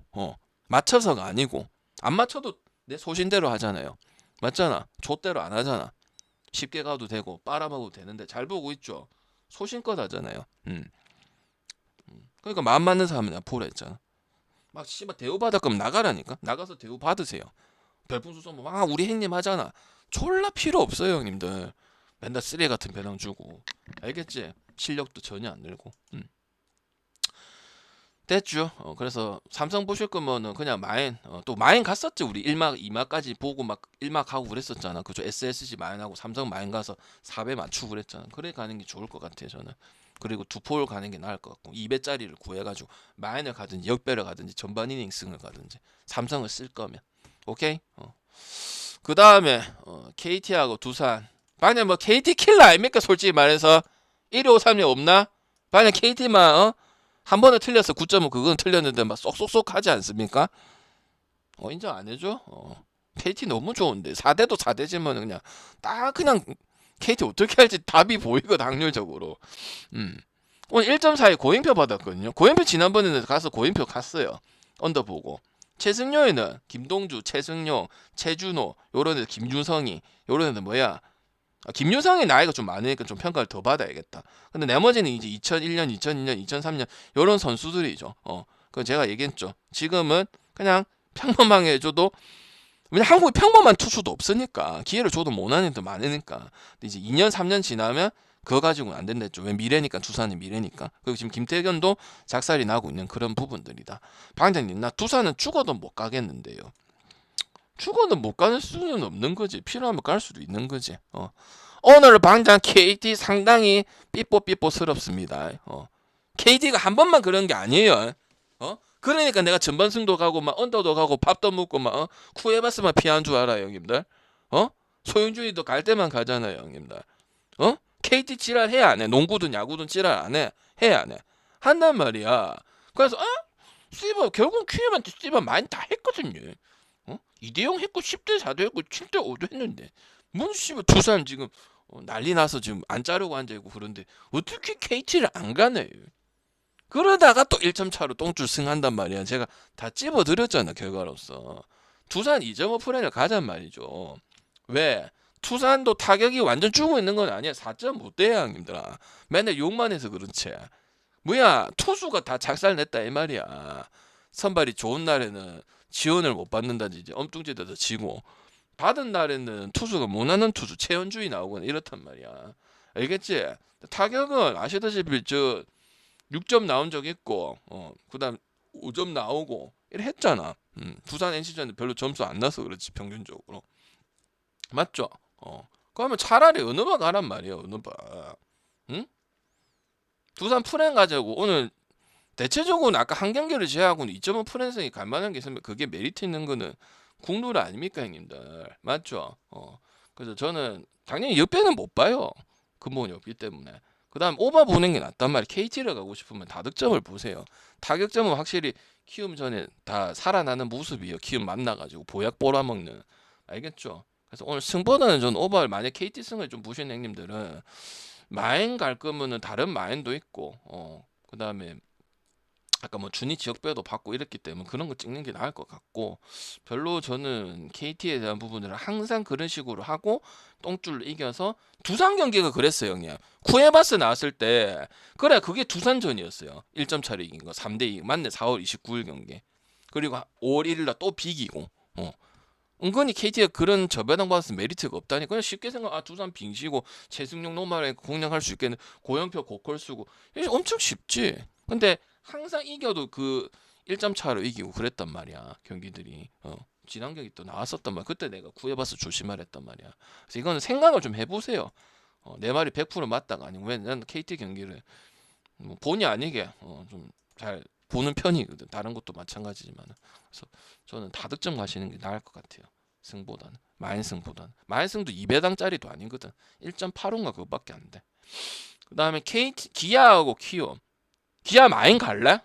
맞춰서가 아니고 안 맞춰도 내 소신대로 하잖아요. 맞잖아. 좆대로 안 하잖아. 쉽게 가도 되고 빨아먹어도 되는데 잘 보고 있죠. 소신껏 하잖아요. 그러니까 마음 맞는 사람은 그냥 보라 했잖아. 막 씨발 대우 받을 거면 나가라니까. 나가서 대우 받으세요. 별풍수 쏘면 막 우리 형님 하잖아. 졸라 필요 없어요 형님들. 맨날 쓰레기 같은 배당 주고. 알겠지? 실력도 전혀 안 늘고. 됐죠. 그래서 삼성 보실 거면은 그냥 마인 또 마인 갔었지. 우리 1막 2막까지 보고 막 1막 하고 그랬었잖아. 그죠? SSG 마인하고 삼성 마인 가서 4배 맞추고 그랬잖아. 그래 가는 게 좋을 것 같아요 저는. 그리고 두포를 가는 게 나을 것 같고 2배짜리를 구해가지고 마인을 가든지 역배를 가든지 전반 이닝 승을 가든지 삼성을 쓸 거면 오케이. 그 다음에 KT하고 두산. 만약 뭐 KT 킬러 아닙니까? 솔직히 말해서 1위 5, 3위 없나? 만약 KT만 한 번에 틀렸어. 9.5 그건 틀렸는데 막 쏙쏙쏙 하지 않습니까? 인정 안 해줘? KT 너무 좋은데 4대도 4대지만 그냥 딱 그냥 KT 어떻게 할지 답이 보이거든 확률적으로. 오늘 1.4에 고인표 받았거든요. 고인표 지난번에는 가서 고인표 갔어요. 언더 보고. 최승료에는 김동주, 최승용, 최준호 요런 애들 김준성이 요런 애들 뭐야? 김유성의 나이가 좀 많으니까 좀 평가를 더 받아야겠다. 근데 나머지는 이제 2001년, 2002년, 2003년 이런 선수들이죠. 그 제가 얘기했죠. 지금은 그냥 평범하게 해줘도 왜냐 한국에 평범한 투수도 없으니까 기회를 줘도 못하는 애들 많으니까. 근데 이제 2년, 3년 지나면 그거 가지고는 안 된다 했죠. 왜? 미래니까, 두산이 미래니까. 그리고 지금 김태견도 작살이 나고 있는 그런 부분들이다. 방장님, 나 두산은 죽어도 못 가겠는데요. 죽어도 못 가는 수는 없는 거지. 필요하면 갈 수도 있는 거지. 오늘 방장 KT 상당히 삐뽀삐뽀스럽습니다. KT가 한 번만 그런 게 아니에요. 그러니까 내가 전반승도 가고 막 언더도 가고 밥도 먹고 막 쿠에바스만 피한 줄 알아요, 형님들. 소윤준이도 갈 때만 가잖아요, 형님들. KT 지랄 해 안 해? 농구든 야구든 지랄 안 해? 해 안 해? 한단 말이야. 그래서 씨발 결국 큐에한테 씨발 많이 다 했거든요. 2대0 했고 10대 4도 했고 7대 5도 했는데 뭔 씨발 두산 지금 난리 나서 지금 안 자르고 앉아 있고 그런데 어떻게 KT를 안 가네요. 그러다가 또 1점 차로 똥줄 승한단 말이야. 제가 다 찝어드렸잖아, 결과로서. 두산 2.5 플랜을 가잔 말이죠. 왜? 투산도 타격이 완전 죽고 있는 건 아니야. 4.5대야, 형님들아. 맨날 욕만 해서 그렇지. 뭐야, 투수가 다 작살냈다 이 말이야. 선발이 좋은 날에는 지원을 못 받는다든지 엉뚱지대도 지고, 받은 날에는 투수가 못하는 투수 최현주이 나오거나 이렇단 말이야. 알겠지? 타격은 아시다시피 6점 나온 적 있고, 그다음 5점 나오고 이래 했잖아. 두산 NC전은 별로 점수 안 나서 그렇지, 평균적으로. 맞죠? 그러면 차라리 은우바 가란 말이야, 은우바. 응? 두산 프랜 가자고. 오늘 대체적으로 아까 한 경기를 제외하고는 2.5 프랜승이 갈 만한 게 있으면 그게 메리트 있는 거는 국룰 아닙니까, 형님들? 맞죠? 그래서 저는 당연히 옆에는 못 봐요. 근본이 없기 때문에. 그 다음 오바 보는 게 낫단 말이야. KT를 가고 싶으면 다득점을 보세요. 타격점은 확실히 키움 전에 다 살아나는 모습이에요. 키움 만나가지고 보약 빨아먹는. 알겠죠? 그래서 오늘 승보다는 저는 오바를, 만약 KT 승을 좀 보시는 형님들은 마인 갈 거면은 다른 마인도 있고, 그 다음에 아까 뭐 준이 지역별도 받고 이랬기 때문에 그런 거 찍는 게 나을 것 같고, 별로 저는 KT에 대한 부분들은 항상 그런 식으로 하고 똥줄 이겨서. 두산 경기가 그랬어요, 형님. 쿠에바스 나왔을 때 그래, 그게 두산전이었어요. 1점 차로 이긴 거 3대2 맞네. 4월 29일 경기. 그리고 5월 1일날 또 비기고. 은근히 KT가 그런 저배당 받았으면 메리트가 없다니. 그냥 쉽게 생각, 두산 빙시고 최승용 노말에 공략할 수 있겠는, 고영표 고퀄 쓰고, 이게 엄청 쉽지. 근데 항상 이겨도 그 1점 차로 이기고 그랬단 말이야, 경기들이. 지난 경기 또 나왔었단 말이야. 그때 내가 구해봐서 조심하랬단 말이야. 그래서 이거는 생각을 좀 해보세요. 내 말이 100% 맞다가 아니고. 왜? 난 KT 경기를 뭐 본의 아니게 좀 잘 보는 편이거든. 다른 것도 마찬가지지만. 그래서 저는 다득점 가시는 게 나을 것 같아요, 승보다는. 마인승보다는. 마인승도 2배당짜리도 아니거든. 1.85인가 그것밖에 안 돼. 그 다음에 KT, 기아하고 키움. 기아 마인 갈래?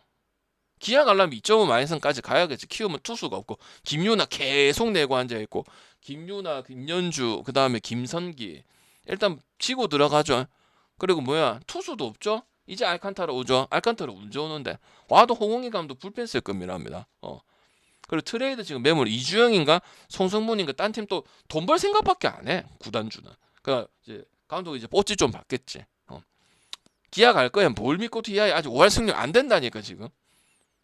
기아 가려면 2.5 마인승까지 가야겠지. 키움은 투수가 없고 김유나 계속 내고 앉아있고, 김유나, 김연주, 그 다음에 김선기 일단 치고 들어가죠. 그리고 뭐야, 투수도 없죠. 이제 알칸타라 오죠. 알칸타라 언제 오는데? 와도 홍홍희 감독 불펜 쓸 겁니다. 그리고 트레이드 지금 매물 이주영인가 송성문인가 딴 팀 또 돈 벌 생각밖에 안 해, 구단주는. 그러니까 이제 감독이 이제 뽀찌 좀 받겠지. 기아 갈 거야. 뭘 믿고 기아에 아직 5할 승률 안 된다니까 지금.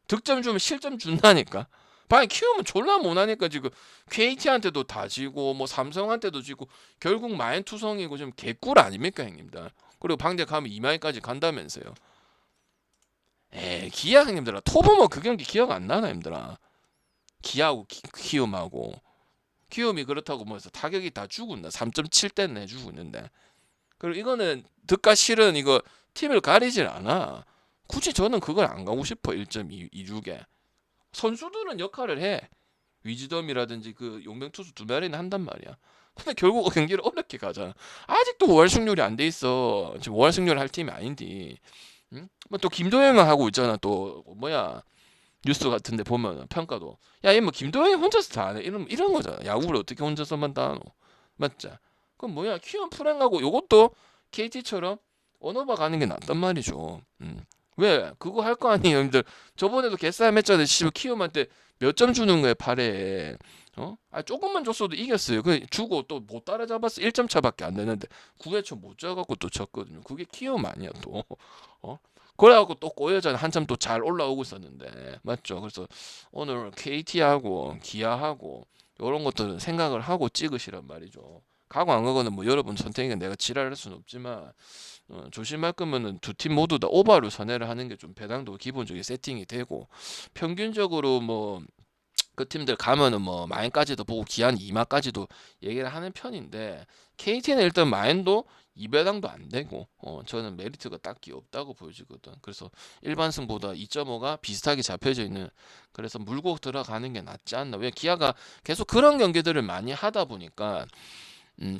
득점 주면 실점 준다니까. 방에 키우면 졸라 못하니까 지금 KT한테도 다 지고 뭐 삼성한테도 지고 결국 마인 투성이고 지금 개꿀 아닙니까, 형님들? 그리고 방대 가면 2마일까지 간다면서요. 기아 형님들아, 토보모 그 경기 기억 안 나나, 형님들아? 기아하고 키움하고. 키움이 그렇다고 뭐 해서 타격이 다 죽은다. 3.7대 내주고 있는데. 그리고 이거는 득과 실은 이거 팀을 가리질 않아. 굳이 저는 그걸 안 가고 싶어. 1.26에 선수들은 역할을 해. 위즈덤이라든지 그 용병 투수 두 마리는 한단 말이야. 근데 결국 경기를 어렵게 가잖아. 아직도 5할 승률이 안 돼 있어. 지금 5할 승률 할 팀이 아닌데. 응? 또 김도현만 하고 있잖아. 또 뭐야, 뉴스 같은데 보면 평가도, 야, 이 뭐 김도현이 혼자서 다 하네, 이런 거잖아. 야구를 어떻게 혼자서만 다 하노? 맞자. 그럼 뭐야, 키움 프랭하고 요것도 KT처럼 언어바 가는 게 낫단 말이죠. 왜? 그거 할 거 아니에요, 형님들. 저번에도 개싸움 했잖아요. 키움한테 몇 점 주는 거야, 8회. 조금만 줬어도 이겼어요. 그 주고 또 못 따라잡았어. 1점 차밖에 안 되는데 9회 초 못 잡아갖고 또 졌거든요. 그게 키움 아니야 또. 그래갖고 또 꼬여잖아. 한참 또 잘 올라오고 있었는데. 맞죠? 그래서 오늘 KT하고 기아하고 이런 것들은 생각을 하고 찍으시란 말이죠. 가고 안 가고는 뭐 여러분 선택이니까 내가 지랄할 수는 없지만 조심할 거면은 두 팀 모두 다 오버로 선회를 하는 게 좀 배당도 기본적인 세팅이 되고 평균적으로 뭐 그 팀들 가면은 뭐 마인까지도 보고 기한 2마까지도 얘기를 하는 편인데 KT는 일단 마인도 2배당도 안 되고 저는 메리트가 딱히 없다고 보여지거든. 그래서 일반 승보다 2.5가 비슷하게 잡혀져 있는 그래서 물고 들어가는 게 낫지 않나. 왜 기아가 계속 그런 경기들을 많이 하다 보니까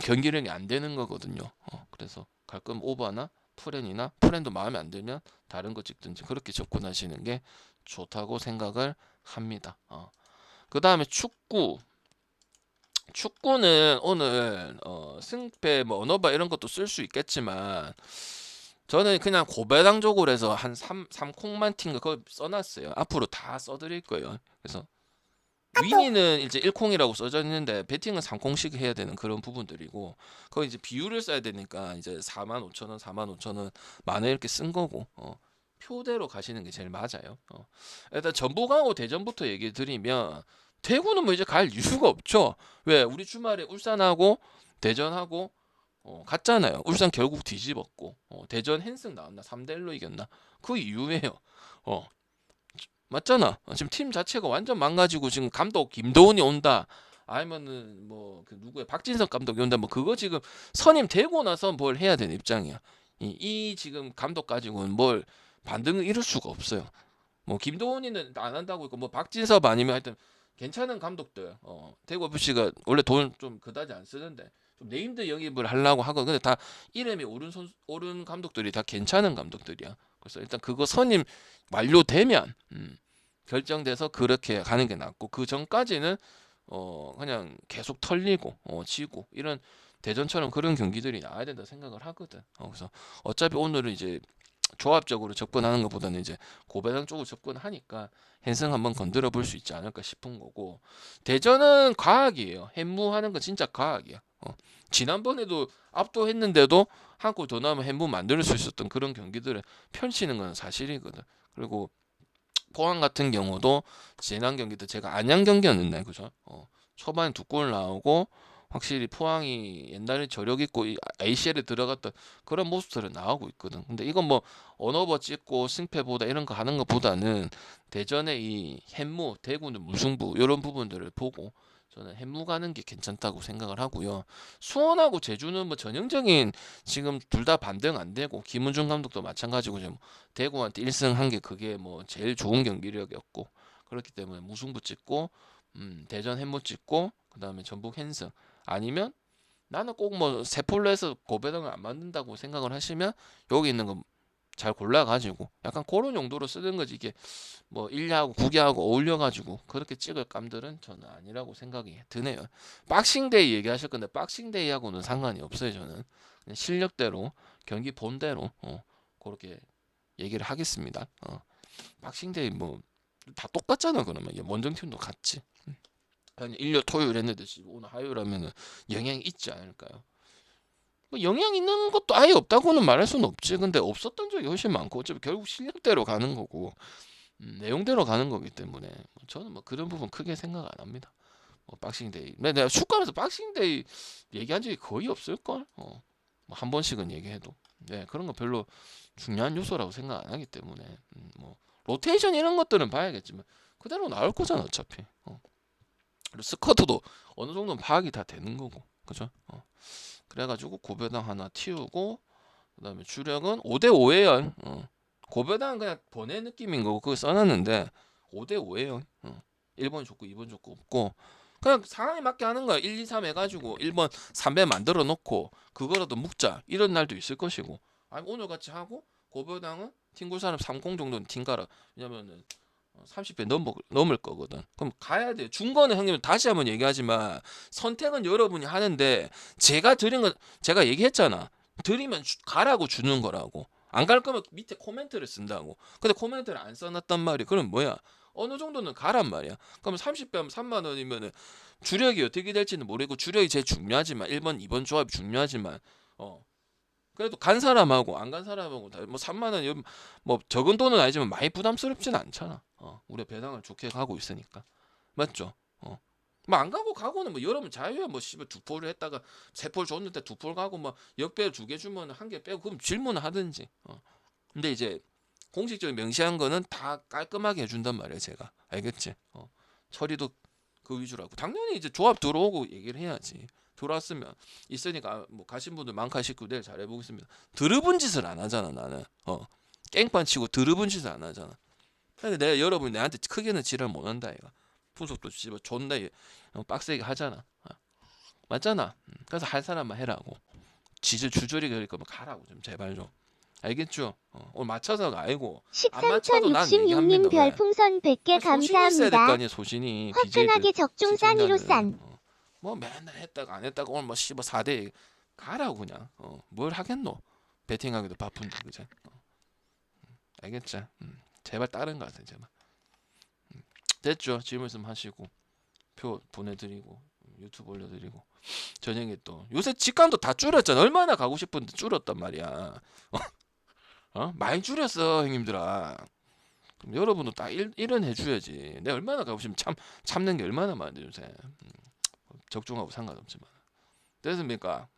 경기력이 안 되는 거거든요. 그래서 가끔 오버나 프렌도 마음에 안 들면 다른 거 찍든지 그렇게 접근하시는 게 좋다고 생각을 합니다. 그 다음에 축구는 오늘 승패 뭐 언어바 이런 것도 쓸 수 있겠지만 저는 그냥 고배당적으로 해서 한 3콩만 튄 거 그거 써놨어요. 앞으로 다 써드릴 거예요. 그래서 위니는 이제 1콩이라고 써져 있는데 배팅은 3콩씩 해야 되는 그런 부분들이고 거기 이제 비율을 써야 되니까 이제 45,000원, 45,000원 만 원 이렇게 쓴 거고 표대로 가시는 게 제일 맞아요. 일단 전북하고 대전부터 얘기 드리면 대구는 뭐 이제 갈 이유가 없죠. 왜 우리 주말에 울산하고 대전하고 갔잖아요. 울산 결국 뒤집었고 대전 헨승 나왔나 3대1로 이겼나 그 이유예요. 맞잖아. 지금 팀 자체가 완전 망가지고 지금 감독 김도훈이 온다. 아니면은 뭐 그 누구야 박진석 감독이 온다. 뭐 그거 지금 선임 되고 나서 뭘 해야 되는 입장이야. 이 지금 감독 가지고는 뭘 반등을 이룰 수가 없어요. 뭐 김도훈이는 안 한다고 있고 뭐 박진섭 아니면 하여튼 괜찮은 감독들 대구 FC가 원래 돈 좀 그다지 안 쓰는데 좀 네임드 영입을 하려고 하고 근데 다 이름이 오른 감독들이 다 괜찮은 감독들이야. 그래서 일단 그거 선임 완료되면 결정돼서 그렇게 가는 게 낫고 그 전까지는 그냥 계속 털리고 지고 이런 대전처럼 그런 경기들이 나와야 된다 생각을 하거든. 그래서 어차피 오늘은 이제 조합적으로 접근하는 것보다는 이제 고배당 쪽으로 접근하니까 헨승 한번 건드려 볼 수 있지 않을까 싶은 거고 대전은 과학이에요. 햄무하는 거 진짜 과학이야. 지난번에도 압도했는데도 한 골 더 나오면 햄무 만들 수 있었던 그런 경기들을 펼치는 건 사실이거든. 그리고 포항 같은 경우도 지난 경기 때 제가 안양 경기였는데 그죠? 초반에 두 골 나오고 확실히 포항이 옛날에 저력 있고 ACL에 들어갔던 그런 모습들은 나오고 있거든. 근데 이건 뭐 언어버 찍고 승패보다 이런 거 하는 것보다는 대전의 이 햄무, 대구는 무승부 이런 부분들을 보고 저는 햄무 가는 게 괜찮다고 생각을 하고요. 수원하고 제주는 뭐 전형적인 지금 둘 다 반등 안 되고 김은중 감독도 마찬가지고 지금 대구한테 1승 한 게 그게 뭐 제일 좋은 경기력이었고 그렇기 때문에 무승부 찍고 대전 햄무 찍고 그다음에 전북 헨승 아니면 나는 꼭 뭐 세폴로 해서 고배당을 안 만든다고 생각을 하시면 여기 있는 거 잘 골라가지고 약간 그런 용도로 쓰는 거지 이게 뭐 1야하고 9야하고 어울려가지고 그렇게 찍을 감들은 저는 아니라고 생각이 드네요. 박싱데이 얘기하실 건데 박싱데이하고는 상관이 없어요. 저는 그냥 실력대로 경기 본대로 그렇게 얘기를 하겠습니다. 박싱데이 뭐 다 똑같잖아. 그러면 원정팀도 같지. 아니 일요 토요일 했는데 지금 오늘 화요일 하면은 영향이 있지 않을까요? 뭐 영향 있는 것도 아예 없다고는 말할 수는 없지. 근데 없었던 적이 훨씬 많고 어차피 결국 실력대로 가는 거고 내용대로 가는 거기 때문에 저는 뭐 그런 부분 크게 생각 안 합니다. 박싱데이. 내가 축구하면서 박싱데이 얘기한 적이 거의 없을걸. 뭐한 번씩은 얘기해도. 네, 그런 거 별로 중요한 요소라고 생각 안 하기 때문에 뭐 로테이션 이런 것들은 봐야겠지만 그대로 나올 거잖아 어차피. 그리고 스쿼트도 어느 정도는 파악이 다 되는 거고, 그죠? 그래가지고 고배당 하나 틔우고 그다음에 주력은 5대5예요. 고배당은 그냥 번외 느낌인 거고 그거 써놨는데 5대5예요. 1번 좋고 2번 좋고 없고 그냥 상황에 맞게 하는 거야. 1, 2, 3 해가지고 1번 3배 만들어 놓고 그거라도 묶자 이런 날도 있을 것이고 아니 오늘 같이 하고 고배당은 팅굴 사람 30 정도는 팅가라. 왜냐면은 30배 넘을 거거든. 그럼 가야 돼. 준 거는 형님 다시 한번 얘기하지만 선택은 여러분이 하는데 제가 드린 건 제가 얘기했잖아. 드리면 가라고 주는 거라고. 안 갈 거면 밑에 코멘트를 쓴다고. 근데 코멘트를 안 써놨단 말이야. 그럼 뭐야? 어느 정도는 가란 말이야. 그럼 30배면 3만 원이면은 주력이 어떻게 될지는 모르고 주력이 제일 중요하지만 1번, 2번 조합이 중요하지만 그래도 간 사람하고 안 간 사람하고 다 뭐 3만 원 뭐 적은 돈은 아니지만 많이 부담스럽진 않잖아. 우리가 배당을 좋게 가고 있으니까 맞죠? 뭐 안 가고 가고는 뭐 여러분 자유야. 뭐 씨발 두 폴을 했다가 세 폴 줬는데 두 폴 가고 뭐 역배 두 개 주면 한 개 빼고 그럼 질문을 하든지. 근데 이제 공식적인 명시한 거는 다 깔끔하게 해준단 말이야 제가. 알겠지? 처리도 그 위주라고. 당연히 이제 조합 들어오고 얘기를 해야지. 들어왔으면 있으니까 뭐 가신 분들 많가 싶고 내일 잘해보겠습니다. 드러분 짓을 안 하잖아 나는. 깽판 치고 드러분 짓을 안 하잖아. 근데 내가 여러분 내한테 크게는 지랄 못 한다 얘가. 분석도 씨발 존나 빡세게 하잖아. 맞잖아. 그래서 할 사람만 해라고. 지질 주저리 그럴 거면 가라고 좀 제발 좀. 알겠죠? 오늘 맞춰서가 아니고 안 맞춰도 난 13,066님 얘기합니다. 왜? 별풍선 100개 소신이 있어야 될 거 감사합니다. 아니야 소신이. 화끈하게 BJ들 적중 싼이로 싼. 뭐 맨날 했다가 안 했다가 오늘 뭐 씨발 4대 가라고 그냥. 뭘 하겠노? 배팅하기도 바쁜데 그제. 알겠지? 제발 다른 거 하세요 제발. 됐죠? 질문 있으면 하시고 표 보내드리고 유튜브 올려드리고 저녁에 또 요새 직감도 다 줄였잖아. 얼마나 가고 싶은데 줄였단 말이야. 많이 줄였어 형님들아. 그럼 여러분도 딱 일은 해줘야지. 내가 얼마나 가고 싶으면 참는 게 얼마나 많은데 요새. 적중하고 상관없지만 됐습니까?